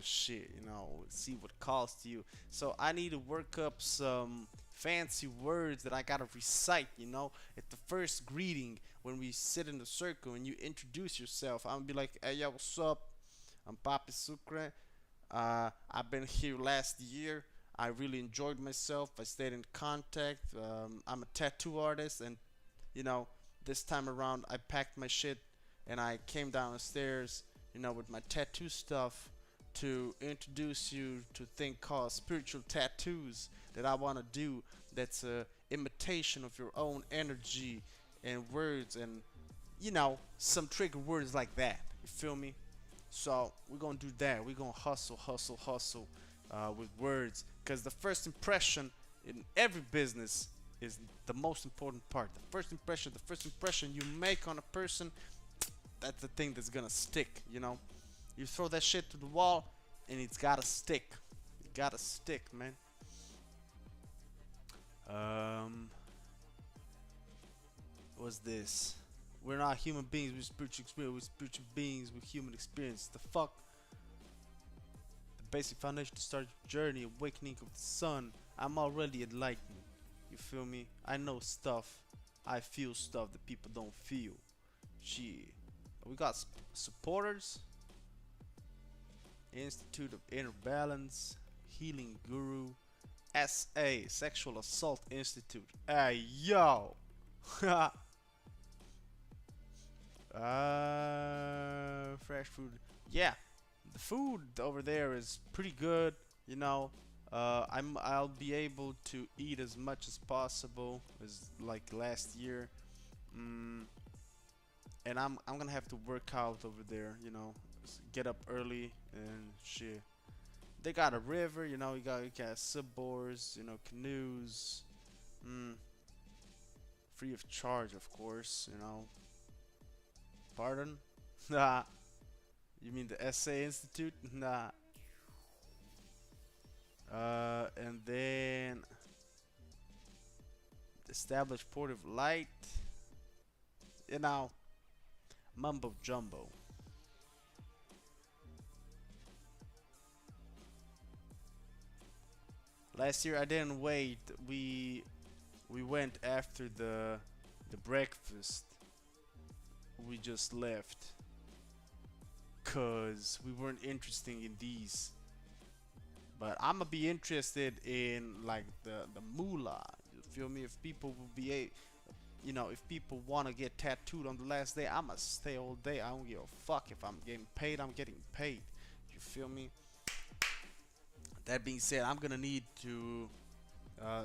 shit, you know, see what calls to you. So I need to work up some fancy words that I gotta recite, at the first greeting when we sit in the circle and you introduce yourself. I'm gonna be like, hey, yo, what's up? I'm Papi Sucre. I've been here last year. I really enjoyed myself. I stayed in contact. I'm a tattoo artist, and you know, this time around I packed my shit and I came down the stairs, with my tattoo stuff to introduce you to a thing called spiritual tattoos that I want to do. That's a imitation of your own energy and words and some trigger words like that. You feel me? So we're gonna do that. We're gonna hustle, hustle, hustle with words, because the first impression in every business is the most important part. The first impression you make on a person, that's the thing that's gonna stick. You throw that shit to the wall, and it's gotta stick. It gotta stick, man. What's this? We're not human beings with spiritual experience. We're spiritual beings with human experience. The fuck? The basic foundation to start your journey, awakening of the sun. I'm already enlightened. You feel me? I know stuff. I feel stuff that people don't feel. Shit. We got supporters. Institute of Inner Balance. Healing Guru. SA. Sexual Assault Institute. Hey, yo! Fresh food. Yeah, the food over there is pretty good. I'll be able to eat as much as possible as like last year. And I'm gonna have to work out over there. Get up early and shit. They got a river. You got subboards. Canoes. Free of charge, of course. Pardon? Nah. You mean the SA Institute? Nah. And then established port of light. Mumbo jumbo. Last year I didn't wait. We went after the breakfast. We just left cause we weren't interested in these. But I'm gonna be interested in like the moolah. You feel me? If people will be if people wanna get tattooed on the last day, I'ma stay all day. I don't give a fuck if I'm getting paid. I'm getting paid. You feel me? That being said, I'm gonna need to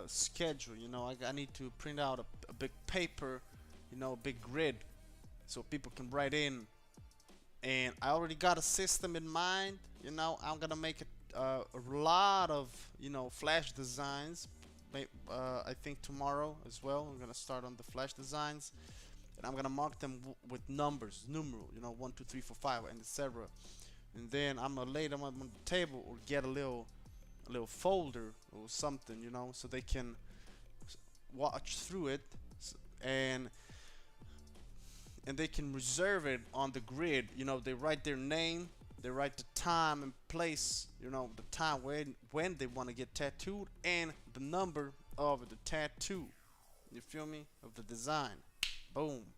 schedule. I need to print out a big paper, a big grid, so people can write in. And I already got a system in mind. I'm gonna make it a lot of flash designs. I think tomorrow as well. I'm gonna start on the flash designs, and I'm gonna mark them with numbers, numeral. 1, 2, 3, 4, 5, and etc. And then I'm gonna lay them on the table or get a little folder or something, so they can watch through it, and they can reserve it on the grid. They write their name, they write the time and place, the time when they want to get tattooed, and the number of the tattoo. You feel me? Of the design. Boom.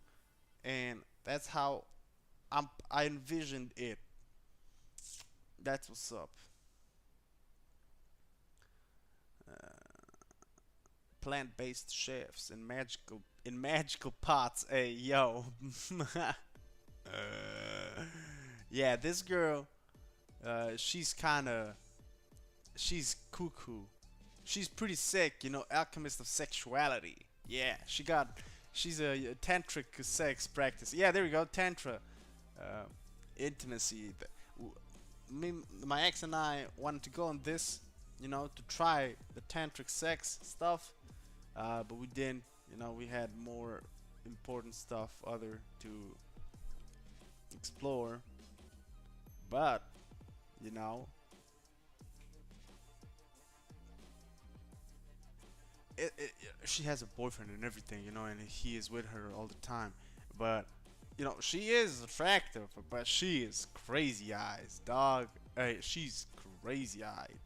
And that's how I envisioned it. That's what's up. Plant-based chefs and magical pots. Hey, yo. Yeah, this girl, she's cuckoo. She's pretty sick, alchemist of sexuality. Yeah, she's a tantric sex practice. Yeah, there we go, tantra, intimacy. My ex and I wanted to go on this, to try the tantric sex stuff, but we didn't. We had more important stuff other to explore. But she has a boyfriend and everything, and he is with her all the time. But she is attractive, but she is crazy eyes, dog. Hey, she's crazy eyed.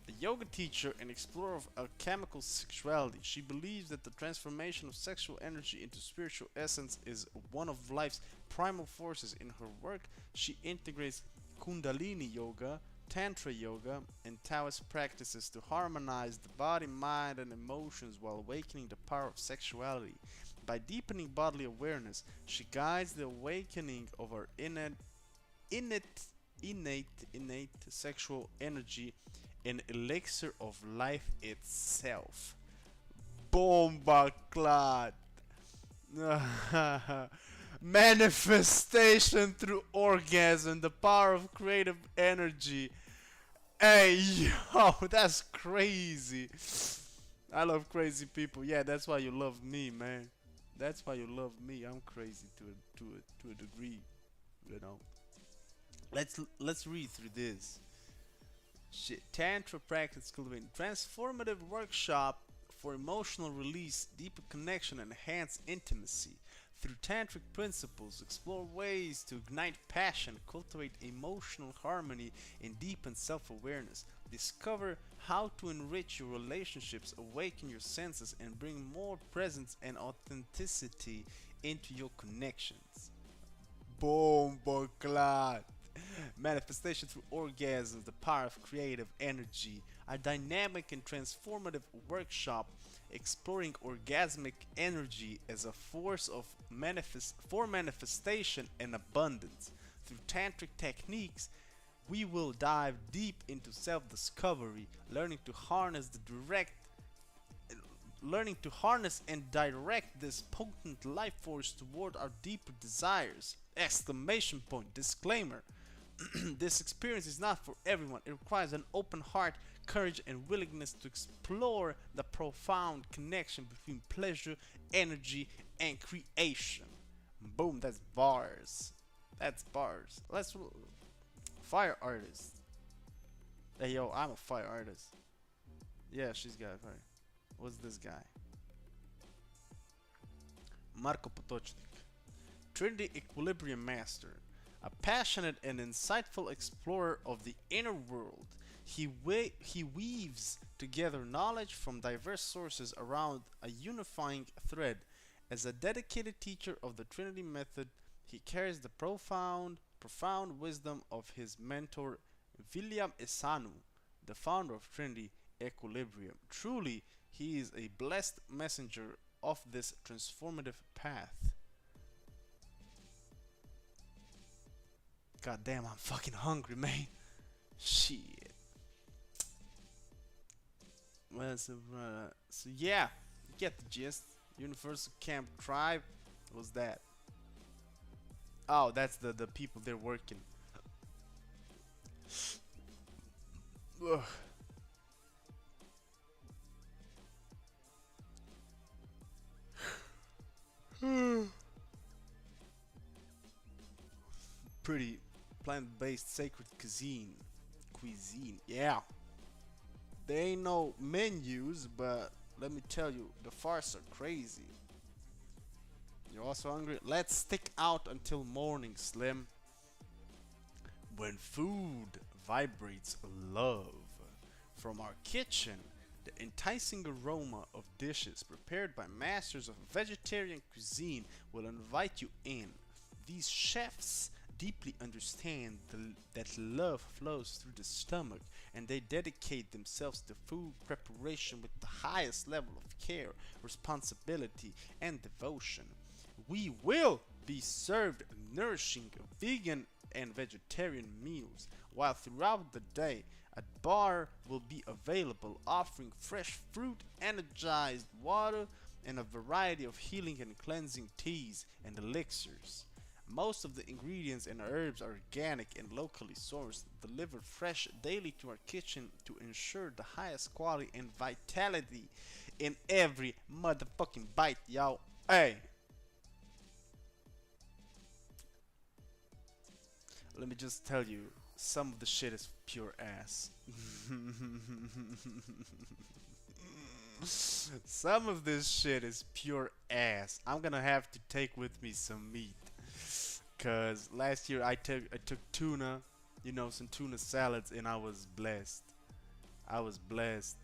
A yoga teacher and explorer of alchemical sexuality, she believes that the transformation of sexual energy into spiritual essence is one of life's primal forces. In her work, she integrates Kundalini yoga, Tantra yoga, and Taoist practices to harmonize the body, mind, and emotions while awakening the power of sexuality. By deepening bodily awareness, she guides the awakening of our innate, innate sexual energy, an elixir of life itself. Bomba clot. Manifestation through orgasm, the power of creative energy. Hey, yo, that's crazy. I love crazy people. Yeah, that's why you love me, man. That's why you love me. I'm crazy to a degree, you know. Let's read through this. Shit. Tantra practice cultivating transformative workshop for emotional release, deeper connection, and enhanced intimacy. Through tantric principles, explore ways to ignite passion, cultivate emotional harmony, and deepen self-awareness. Discover how to enrich your relationships, awaken your senses, and bring more presence and authenticity into your connections. Bomba clot. Manifestation through orgasms, the power of creative energy. A dynamic and transformative workshop exploring orgasmic energy as a force of manifestation and abundance. Through tantric techniques, we will dive deep into self-discovery, learning to harness and direct this potent life force toward our deeper desires. Exclamation point. Disclaimer. This experience is not for everyone. It requires an open heart, courage, and willingness to explore the profound connection between pleasure, energy, and creation. Boom, that's bars. That's bars. Let's fire artist. Hey yo, I'm a fire artist. Yeah, she's got fire. What's this guy? Marco Potocznik. Trinity Equilibrium Master. A passionate and insightful explorer of the inner world, he weaves together knowledge from diverse sources around a unifying thread. As a dedicated teacher of the Trinity method, he carries the profound wisdom of his mentor, William Esanu, the founder of Trinity Equilibrium. Truly, he is a blessed messenger of this transformative path. God damn, I'm fucking hungry, man. Shit. Well, so yeah, you get the gist. Universal Camp Tribe. What was that? Oh, that's the people they're working. Ugh. Pretty plant-based sacred cuisine. Yeah. There ain't no menus, but let me tell you, the farts are crazy. You're also hungry? Let's stick out until morning, Slim. When food vibrates love from our kitchen, the enticing aroma of dishes prepared by masters of vegetarian cuisine will invite you in. These chefs deeply understand that love flows through the stomach, and they dedicate themselves to food preparation with the highest level of care, responsibility, and devotion. We will be served nourishing vegan and vegetarian meals, while throughout the day a bar will be available offering fresh fruit, energized water, and a variety of healing and cleansing teas and elixirs. Most of the ingredients and herbs are organic and locally sourced, delivered fresh daily to our kitchen to ensure the highest quality and vitality in every motherfucking bite, y'all. Hey! Let me just tell you, some of the shit is pure ass. Some of this shit is pure ass. I'm gonna have to take with me some meat. Cause last year I took tuna, some tuna salads, and I was blessed. I was blessed.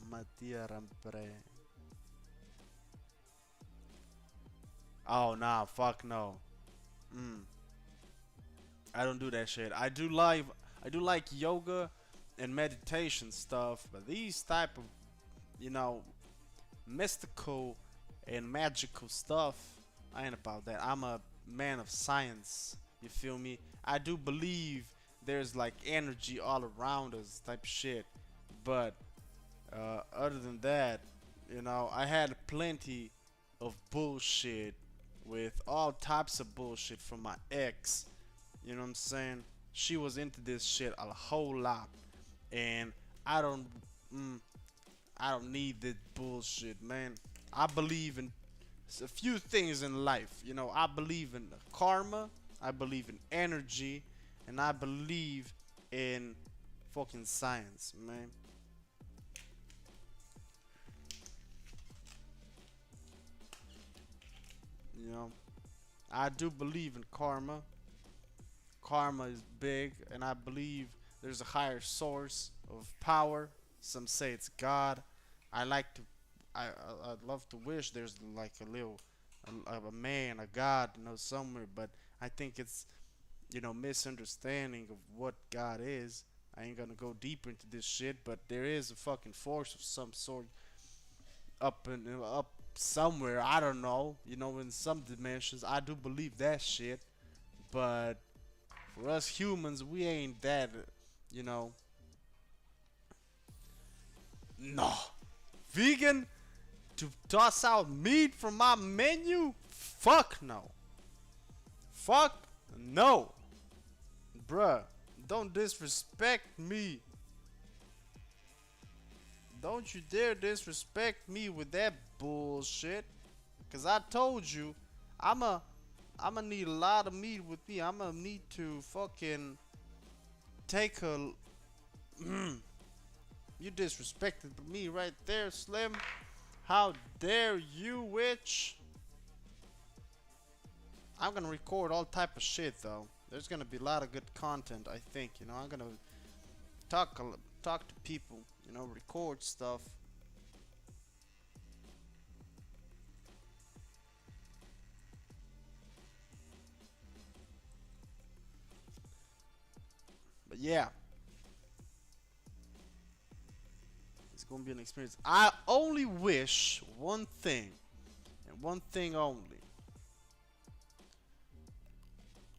Mattia Rampre. Oh nah, fuck no. Mm, I don't do that shit. I do like yoga and meditation stuff, but these type of, you know, mystical and magical stuff, I ain't about that. I'm a man of science. You feel me? I do believe there's like energy all around us type shit, but other than that, you know, I had plenty of bullshit with all types of bullshit from my ex. You know what I'm saying? She was into this shit a whole lot, and I don't, mm, I don't need this bullshit, man. I believe in a few things in life. You know, I believe in karma, I believe in energy, and I believe in fucking science, man. You know, I do believe in karma. Karma is big, and I believe there's a higher source of power. Some say it's God. I like to, I'd love to wish there's like a little, a man, a God, you know, somewhere. But I think it's, you know, misunderstanding of what God is. I ain't gonna go deeper into this shit, but there is a fucking force of some sort up and up somewhere. I don't know. You know, in some dimensions, I do believe that shit. But for us humans, we ain't that, you know. No. Vegan to toss out meat from my menu? Fuck no. Fuck no. Bruh, don't disrespect me. Don't you dare disrespect me with that bullshit. Cause I told you, I'ma need a lot of meat with me. I'ma need to fucking take a you disrespected me right there, Slim. How dare you, witch? I'm gonna record all type of shit though. There's gonna be a lot of good content, I think. You know, I'm gonna talk to people. You know, record stuff. But yeah, it's gonna be an experience. I only wish one thing, and one thing only.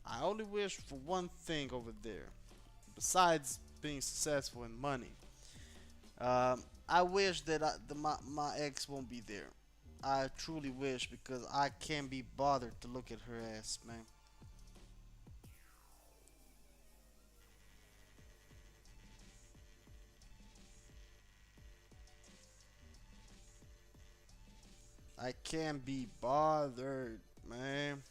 I only wish for one thing over there, besides being successful in money. I wish that my ex won't be there. I truly wish because I can't be bothered to look at her ass, man. I can't be bothered, man.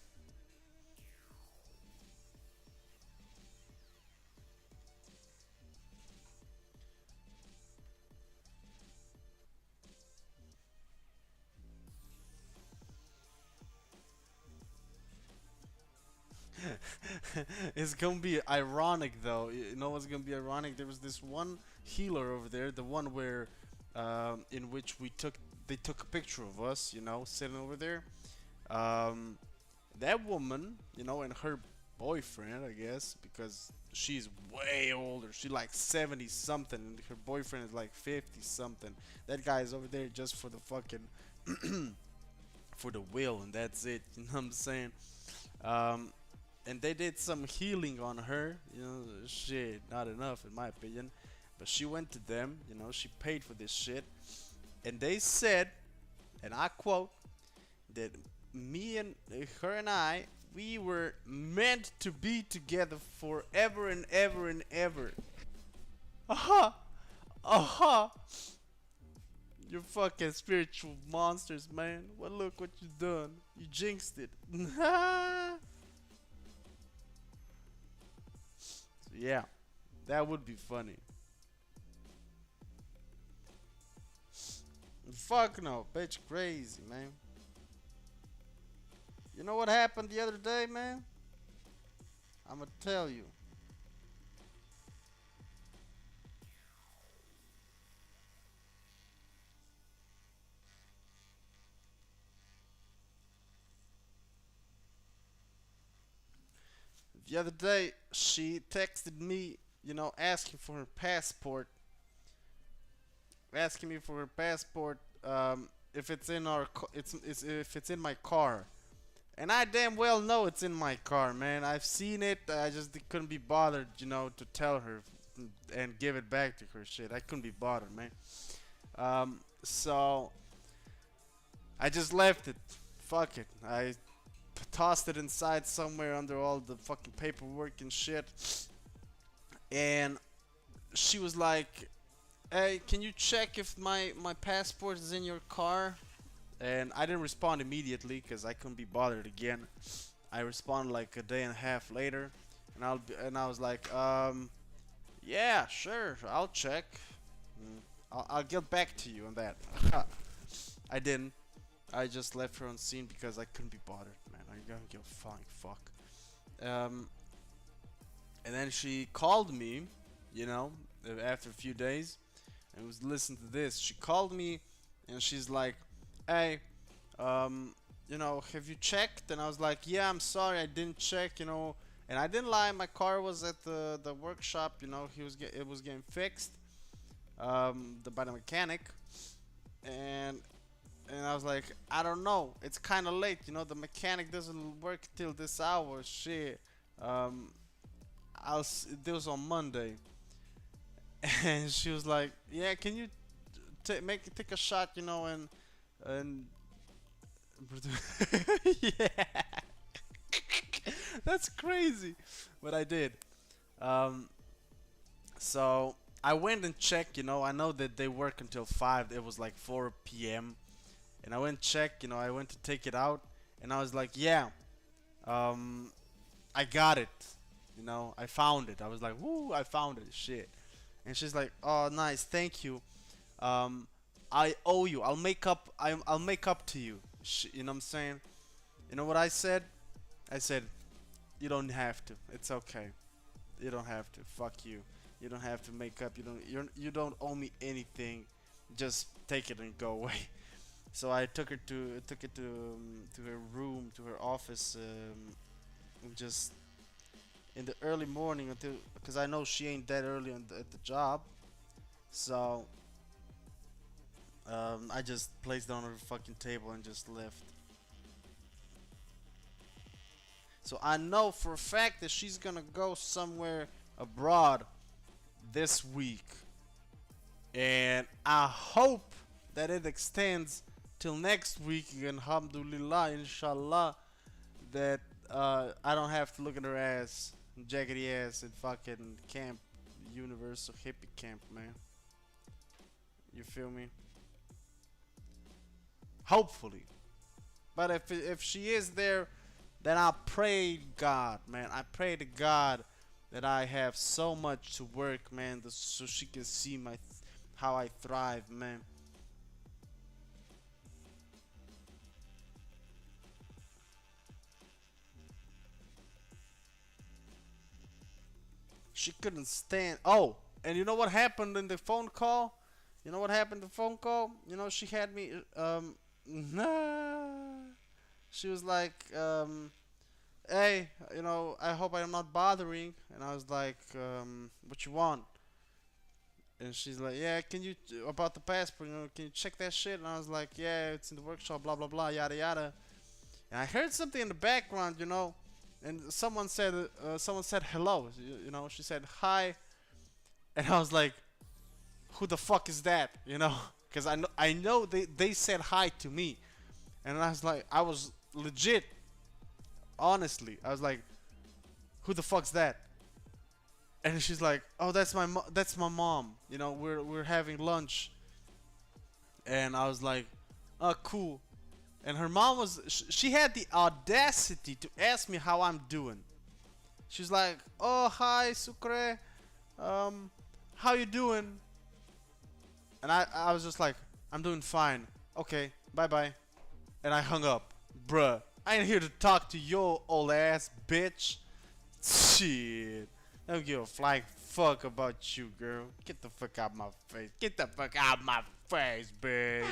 It's gonna be ironic though. You know what's gonna be ironic? There was this one healer over there, the one where, in which they took a picture of us, you know, sitting over there. Um, that woman, you know, and her boyfriend, I guess, because she's way older. She like 70 something, and her boyfriend is like 50 something. That guy is over there just for the fucking for the will, and that's it. You know what I'm saying? Um, and they did some healing on her. You know, shit, not enough in my opinion. But she went to them. You know, she paid for this shit, and they said, and I quote, that me and her and I, we were meant to be together forever and ever and ever. Aha! Aha! You fucking spiritual monsters, man. Well, look what you done. You jinxed it. So yeah, that would be funny. Fuck no, bitch, crazy, man. You know what happened the other day, man? I'ma tell you. The other day, she texted me, asking for her passport, asking me for her passport. If it's in it's if it's in my car, and I damn well know it's in my car, man. I've seen it. I just couldn't be bothered, to tell her and give it back to her. Shit, I couldn't be bothered, man. So I just left it. Fuck it. I tossed it inside somewhere under all the fucking paperwork and shit. And she was like, "Hey, can you check if my passport is in your car?" And I didn't respond immediately because I couldn't be bothered again. I responded like a day and a half later, and I was like, yeah, sure, I'll check. I'll get back to you on that. I didn't. I just left her on scene because I couldn't be bothered, man. I don't give a flying fuck. And then she called me, after a few days, and was listen to this. She called me, and she's like, "Hey, have you checked?" And I was like, "Yeah, I'm sorry, I didn't check, And I didn't lie. My car was at the workshop. It was getting fixed, by the mechanic, and I was like, I don't know. It's kind of late. The mechanic doesn't work till this hour. Shit. It was on Monday, and she was like, "Yeah, can you take a shot, and yeah, that's crazy." But I did. So I went and checked. I know that they work until 5. It was like 4 p.m. And I went and checked. I went to take it out, and I was like, "Yeah, I got it. I found it." I was like, "Woo, I found it." Shit. And she's like, "Oh, nice, thank you. Um, I owe you. I'll make up to you." You know what I'm saying? You know what I said? I said, "You don't have to. It's okay. You don't have to. Fuck you. You don't have to make up. You don't owe me anything. Just take it and go away." So I took it to her room, to her office, just in the early morning, until because I know she ain't that early at the job. So I just placed it on her fucking table and just left. So I know for a fact that she's gonna go somewhere abroad this week, and I hope that it extends till next week. Alhamdulillah, inshallah, that I don't have to look at her ass, jaggedy ass, in fucking camp, universal hippie camp, man. You feel me? Hopefully. But if she is there, then I pray God, man. I pray to God that I have so much to work, man, so she can see how I thrive, man. She couldn't stand. Oh, and you know what happened in the phone call? You know what happened in the phone call? She had me. She was like, "Hey, I hope I'm not bothering." And I was like, "What you want?" And she's like, "Yeah, can you about the passport? Can you check that shit?" And I was like, "Yeah, it's in the workshop. Blah blah blah, yada yada." And I heard something in the background, and someone said hello. She said hi, and I was like, "Who the fuck is that?" Because I know they said hi to me, and I was like, I was legit, honestly, I was like, "Who the fuck's that?" And she's like, "Oh, that's my mom. We're having lunch." And I was like, "Oh, cool." And her mom she had the audacity to ask me how I'm doing. She's like, "Oh, hi, Sucre. How you doing?" And I was just like, "I'm doing fine. Okay, bye bye." And I hung up. Bruh, I ain't here to talk to your old ass, bitch. Shit. I don't give a flying fuck about you, girl. Get the fuck out my face. Get the fuck out my face, bitch.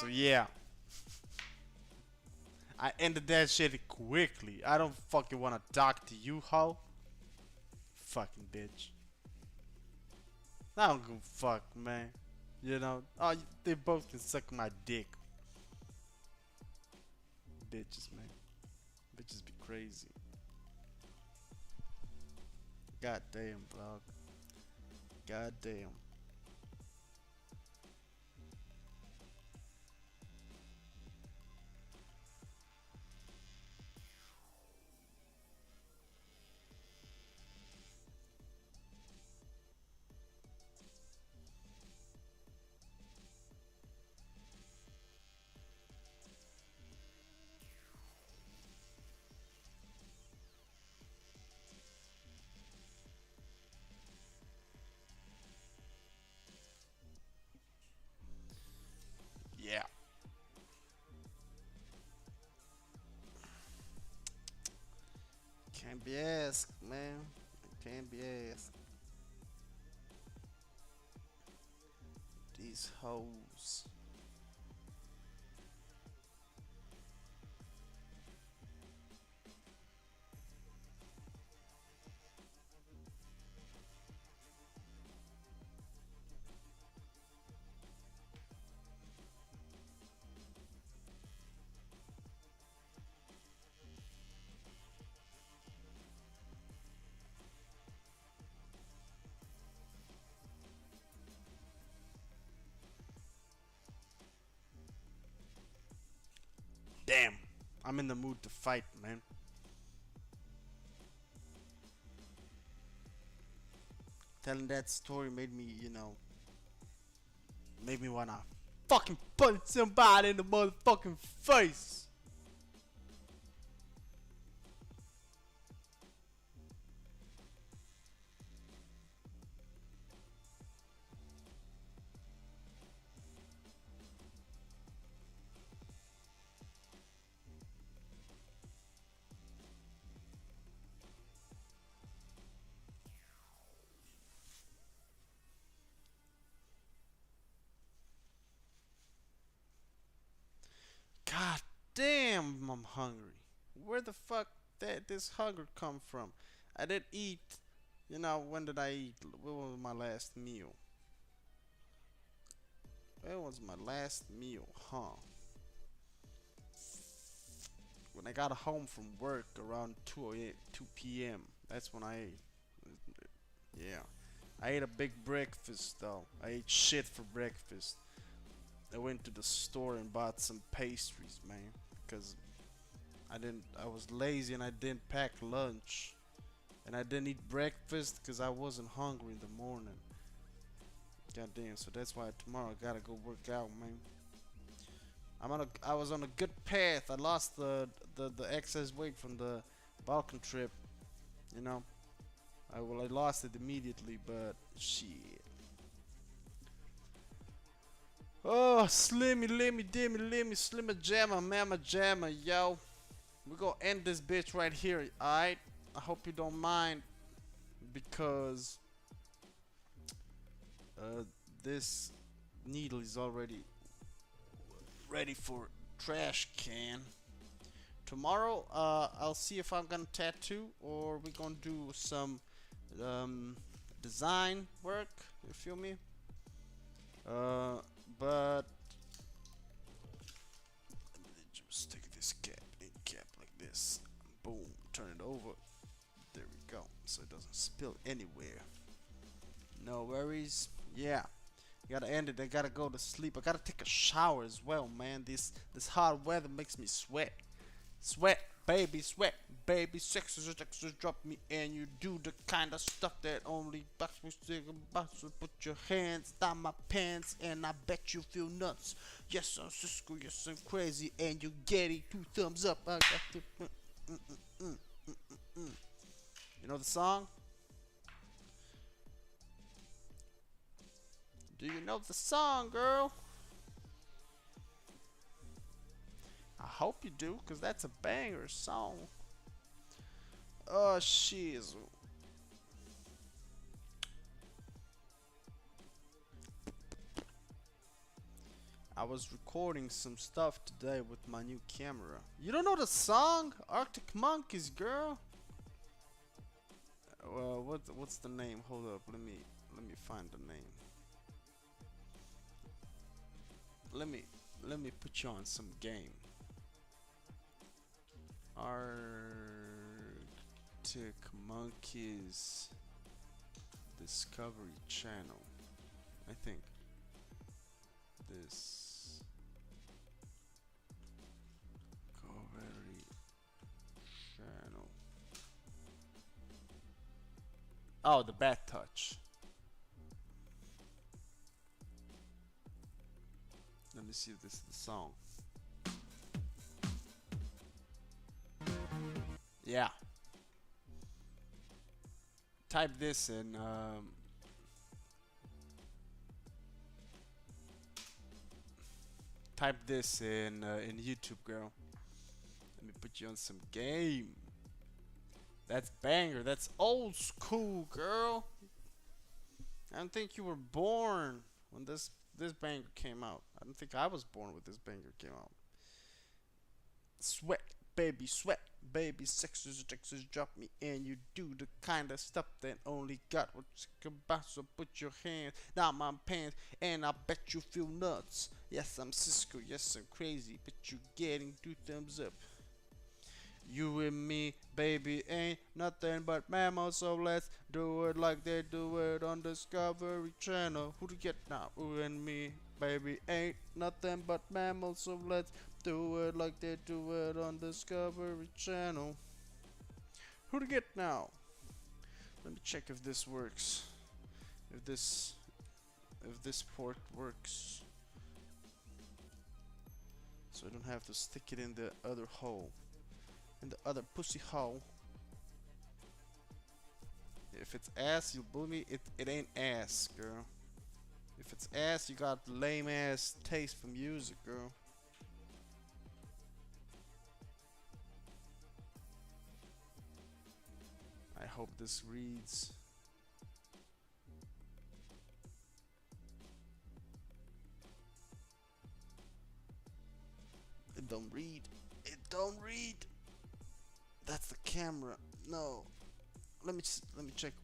So yeah. I ended that shit quickly. I don't fucking wanna talk to you, hoe. Fucking bitch. I don't give a fuck, man. You know, oh, they both can suck my dick. Bitches, man. Bitches be crazy. God damn, dog. God damn. Yeah. Can't be asked, man. Can't be asked. These hoes. Damn. I'm in the mood to fight, man. Telling that story made me, made me wanna fucking punch somebody in the motherfucking face. God damn, I'm hungry. Where the fuck did this hunger come from? I did eat. When did I eat? What was my last meal? Where was my last meal, huh? When I got home from work around 2 p.m. That's when I ate. Yeah. I ate a big breakfast though. I ate shit for breakfast. I went to the store and bought some pastries, man, because I was lazy and I didn't pack lunch. And I didn't eat breakfast because I wasn't hungry in the morning. God damn, so that's why tomorrow I gotta go work out, man. I was on a good path. I lost the excess weight from the Balkan trip, you know. I lost it immediately, but shit. Oh, Slimmy, Limmy, Dimmy, Limmy, Slimmer Jammer, Mamma Jammer, yo. We gonna end this bitch right here, alright? I hope you don't mind because uh, this needle is already ready for trash can. Tomorrow, I'll see if I'm gonna tattoo or we're gonna do some design work. You feel me? But just take this cap like this. Boom, turn it over. There we go, so it doesn't spill anywhere. No worries. Yeah, gotta end it. I gotta go to sleep. I gotta take a shower as well, man. This hot weather makes me sweat. Sweat, baby, sweat, baby. Sex is just drop me and you do the kind of stuff that only box was about. So put your hands down my pants and I bet you feel nuts. Yes, I'm Cisco, yes, I'm crazy and you get it. 2 thumbs up. I got to. You know the song? Do you know the song, girl? I hope you do, cause that's a banger song. Oh, shiz. I was recording some stuff today with my new camera. You don't know the song Arctic Monkeys, girl? Well, what's the name? Hold up, let me find the name. Let me put you on some game. Arctic Monkeys Discovery Channel, I think. Discovery Channel. Oh, the Bat Touch. Let me see if this is the song. Yeah. Type this in. Type this in YouTube, girl. Let me put you on some game. That's banger. That's old school, girl. I don't think you were born when this banger came out. I don't think I was born when this banger came out. Sweat, baby, sweat, baby, sexes, texas, drop me and you do the kind of stuff that only got what you can buy. So put your hands down my pants and I bet you feel nuts. Yes, I'm Cisco, yes, I'm crazy, but you getting 2 thumbs up. You and me, baby, ain't nothing but mammals, so let's do it like they do it on Discovery Channel. Who to get now? You and me, baby, ain't nothing but mammals, so let's do it like they do it on Discovery Channel. Who to get now? Let me check if this works. If this port works. So I don't have to stick it in the other hole. In the other pussy hole. If it's ass, you'll believe me, it ain't ass, girl. If it's ass, you got lame ass taste for music, girl. I hope this reads. It don't read. It don't read. That's the camera. No. Let me check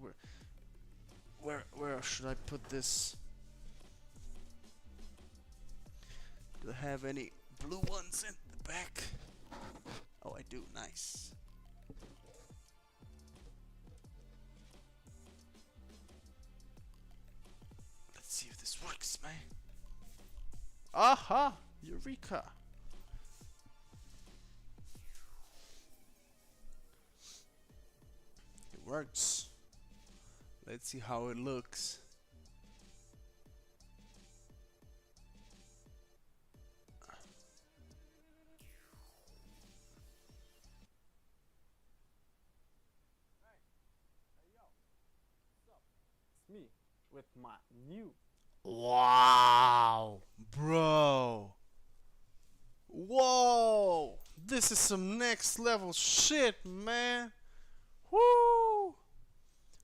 where should I put this? Do I have any blue ones in the back? Oh, I do. Nice. Let's see if this works, man. Aha! Eureka! Works. Let's see how it looks. It's me with my new. Wow, bro. Whoa, this is some next level shit, man. Woo!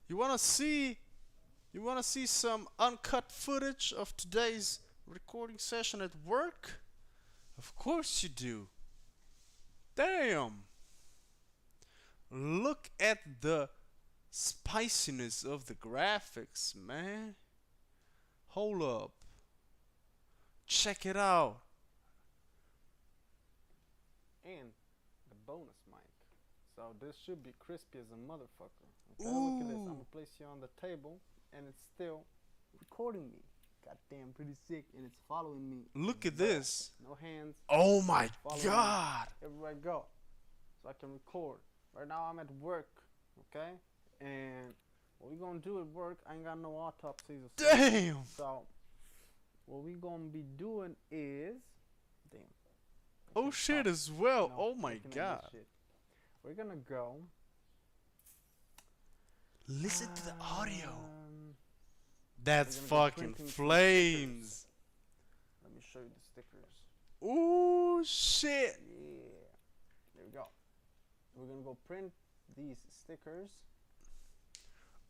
You wanna see some uncut footage of today's recording session at work? Of course you do. Damn! Look at the spiciness of the graphics, man. Hold up. Check it out. And the bonus mic. So this should be crispy as a motherfucker. Okay, look at this. I'm gonna place you on the table and it's still recording me. Goddamn, pretty sick, and it's following me. Look at this. No hands. Oh my god. Everywhere I go. So I can record. Right now I'm at work, okay? And what we gonna do at work, I ain't got no autopsies or stuff. Damn. So what we gonna be doing is oh shit as well. No, oh my god. We're gonna go. Listen to the audio. That's fucking flames. Let me show you the stickers. Ooh shit. Yeah. There we go. We're gonna go print these stickers.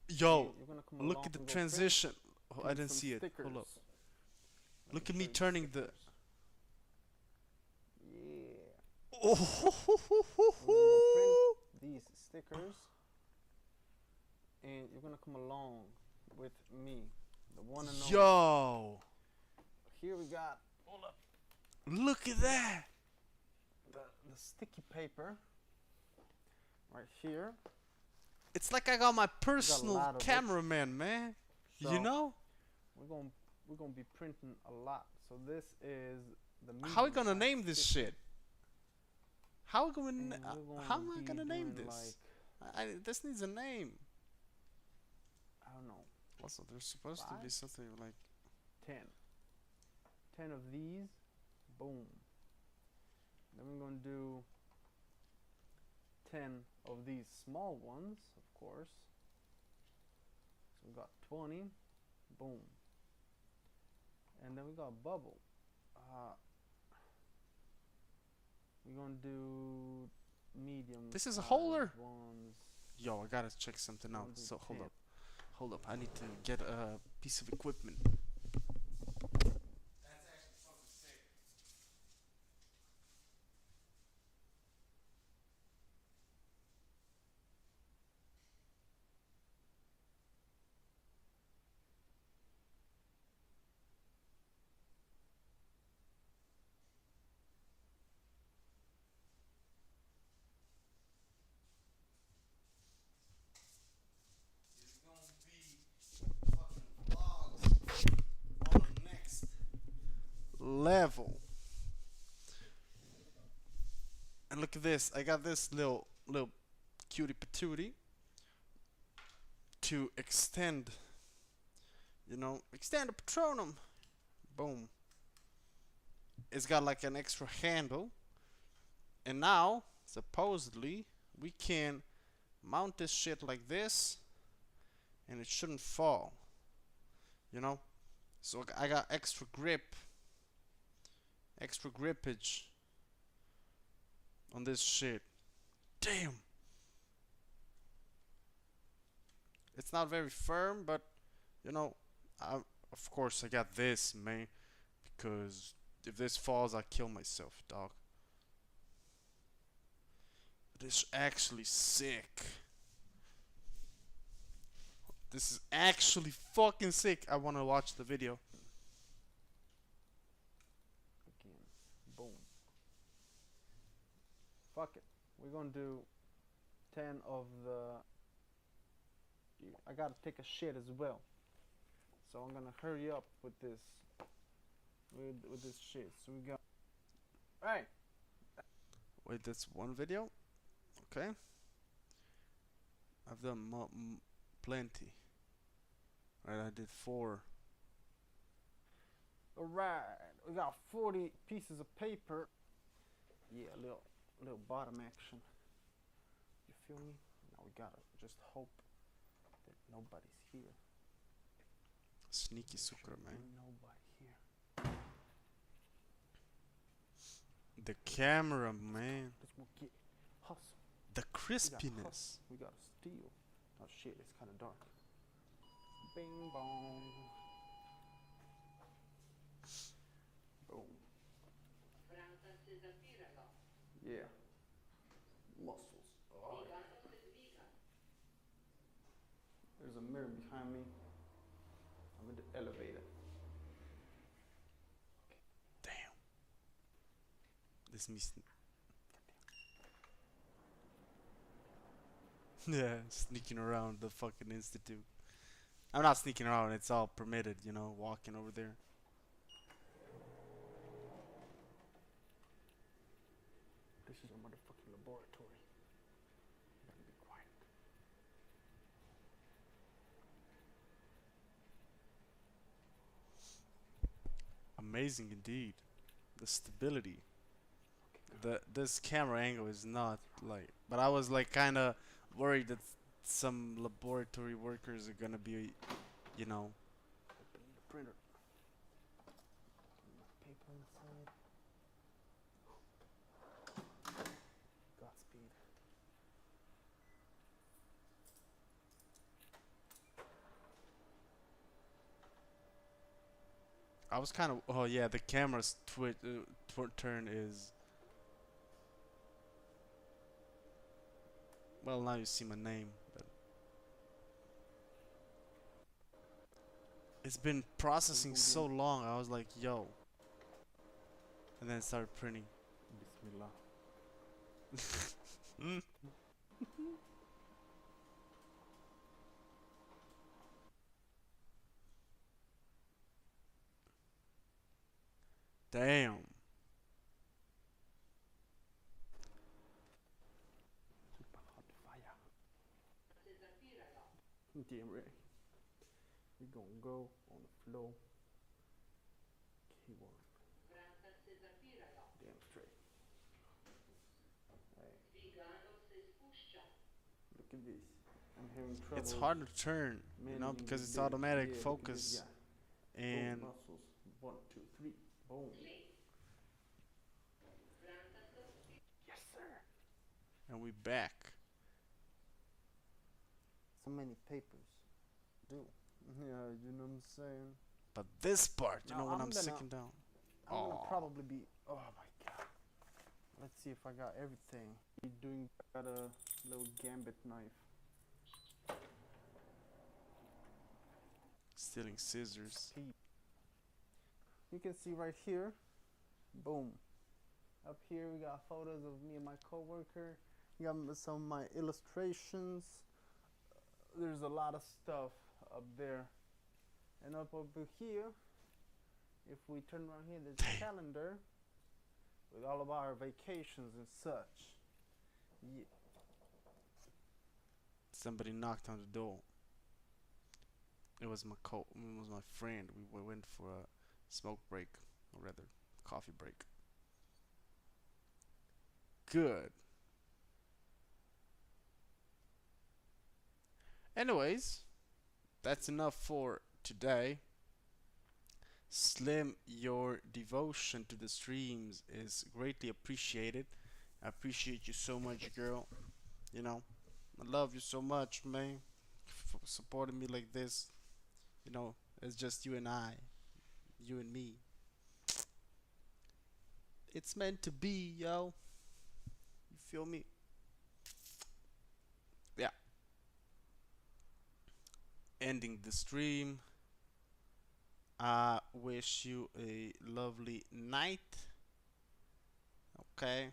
Yo, look at the transition. Oh, I didn't see it. Hold up. Look at me turning the. We're gonna go print Oh, these stickers, and you're gonna come along with me, the one and only. yo, Here we got, hold up, look at we got that. the sticky paper right here. It's like I got my We got a personal lot of it, cameraman, man. You so know? we're gonna we're gonna be printing a lot. So this is the How we medium gonna size name this sticker, shit? How we and gonna? we're How gonna am I be gonna name doing this? like, This needs a name. I don't know, Also, there's supposed to be five, something like 10, 10 of these. Boom. Then we're gonna do 10 of these small ones, of course. So we got 20. Boom. And then we got a bubble. We're gonna do medium this is a size holder. ones. Yo, I gotta check something We're out. gonna do So 10. hold up. I need to get a piece of equipment. It's gonna be fucking vlogs on the next level. And look at this. I got this little cutie patootie to extend. You know, extend the Patronum. Boom. It's got like an extra handle. And now, supposedly, we can mount this shit like this. And it shouldn't fall. You know? So I got extra grip. Extra grippage on this shit. Damn. It's not very firm, but you know, of course I got this, man, because if this falls, I kill myself, dog. This is actually sick. This is actually fucking sick. I want to watch the video. Again. Boom. Fuck it. We're gonna do 10 of the. I gotta take a shit as well. So I'm gonna hurry up with this. With this shit. So we got. Alright. Wait, that's one video? Okay. I've done plenty. Right, I did 4. Alright. We got 40 pieces of paper. Yeah, little bottom action. You feel me? Now we gotta just hope that nobody's here. Sneaky Sucre, man. Nobody here. The camera, man. Let's go get hustle. The We gotta crispiness. hustle. We gotta steal. Oh shit, it's kind of dark. Bing bong. Boom. Yeah. Muscles. Oh, yeah. There's a mirror behind me. I'm in the elevator. Damn. This means. Yeah, sneaking around the fucking institute. I'm not sneaking around, it's all permitted, you know, walking over there. This is a motherfucking laboratory. You gotta be quiet. Amazing indeed. The stability. Okay, This camera angle is not like, but I was like kind of worried that some laboratory workers are gonna be, you know. opening the printer. Paper inside. Godspeed. I was kind of, oh yeah, the camera's turn is Well, now you see my name, but it's been So we're processing gonna so long. I was like, yo, and then it started printing. Bismillah. Mm. Damn. Super hot fire. Damn right. We gonna go on the floor. Keyboard. Damn straight. Hey, look at this. I'm having It's trouble hard to turn, you know, managing because this it's baby. automatic Yeah, look at this focus. guy. Boom, And muscles. 1, 2, 3. Boom. Yes, sir. we back. So many papers. Do. Yeah, you know what I'm saying? But this part, you Now know, when I'm I'm gonna sitting down. I'm gonna Oh, probably be. Oh my god. Let's see if I got everything. Be doing. Got a little gambit knife. stealing scissors. You can see right here. Boom. Up here we got photos of me and my coworker. You got some of my illustrations. There's a lot of stuff up there. And up over here, if we turn around here, there's a calendar with all of our vacations and such. Yeah. Somebody knocked on the door. It was it was my friend. We went for a smoke break, or rather, coffee break. Good. Anyways, that's enough for today. Slim, your devotion to the streams is greatly appreciated. I appreciate you so much, girl. You know, I love you so much, man, for supporting me like this. You know, it's just you and I, you and me. It's meant to be, yo. You feel me? Yeah. Ending the stream. I wish you a lovely night. Okay.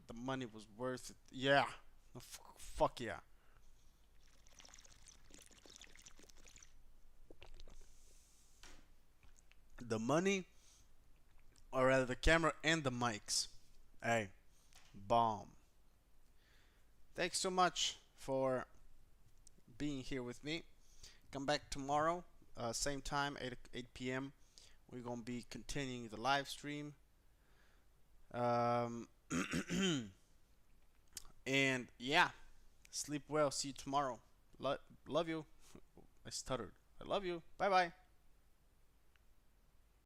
The money was worth it. Yeah. Fuck yeah. The money, or rather the camera and the mics. Hey, bomb. Thanks so much for being here with me. Come back tomorrow, same time, 8 p.m. We're going to be continuing the live stream. Um, and yeah, sleep well. See you tomorrow. Love you. I stuttered. I love you. Bye bye.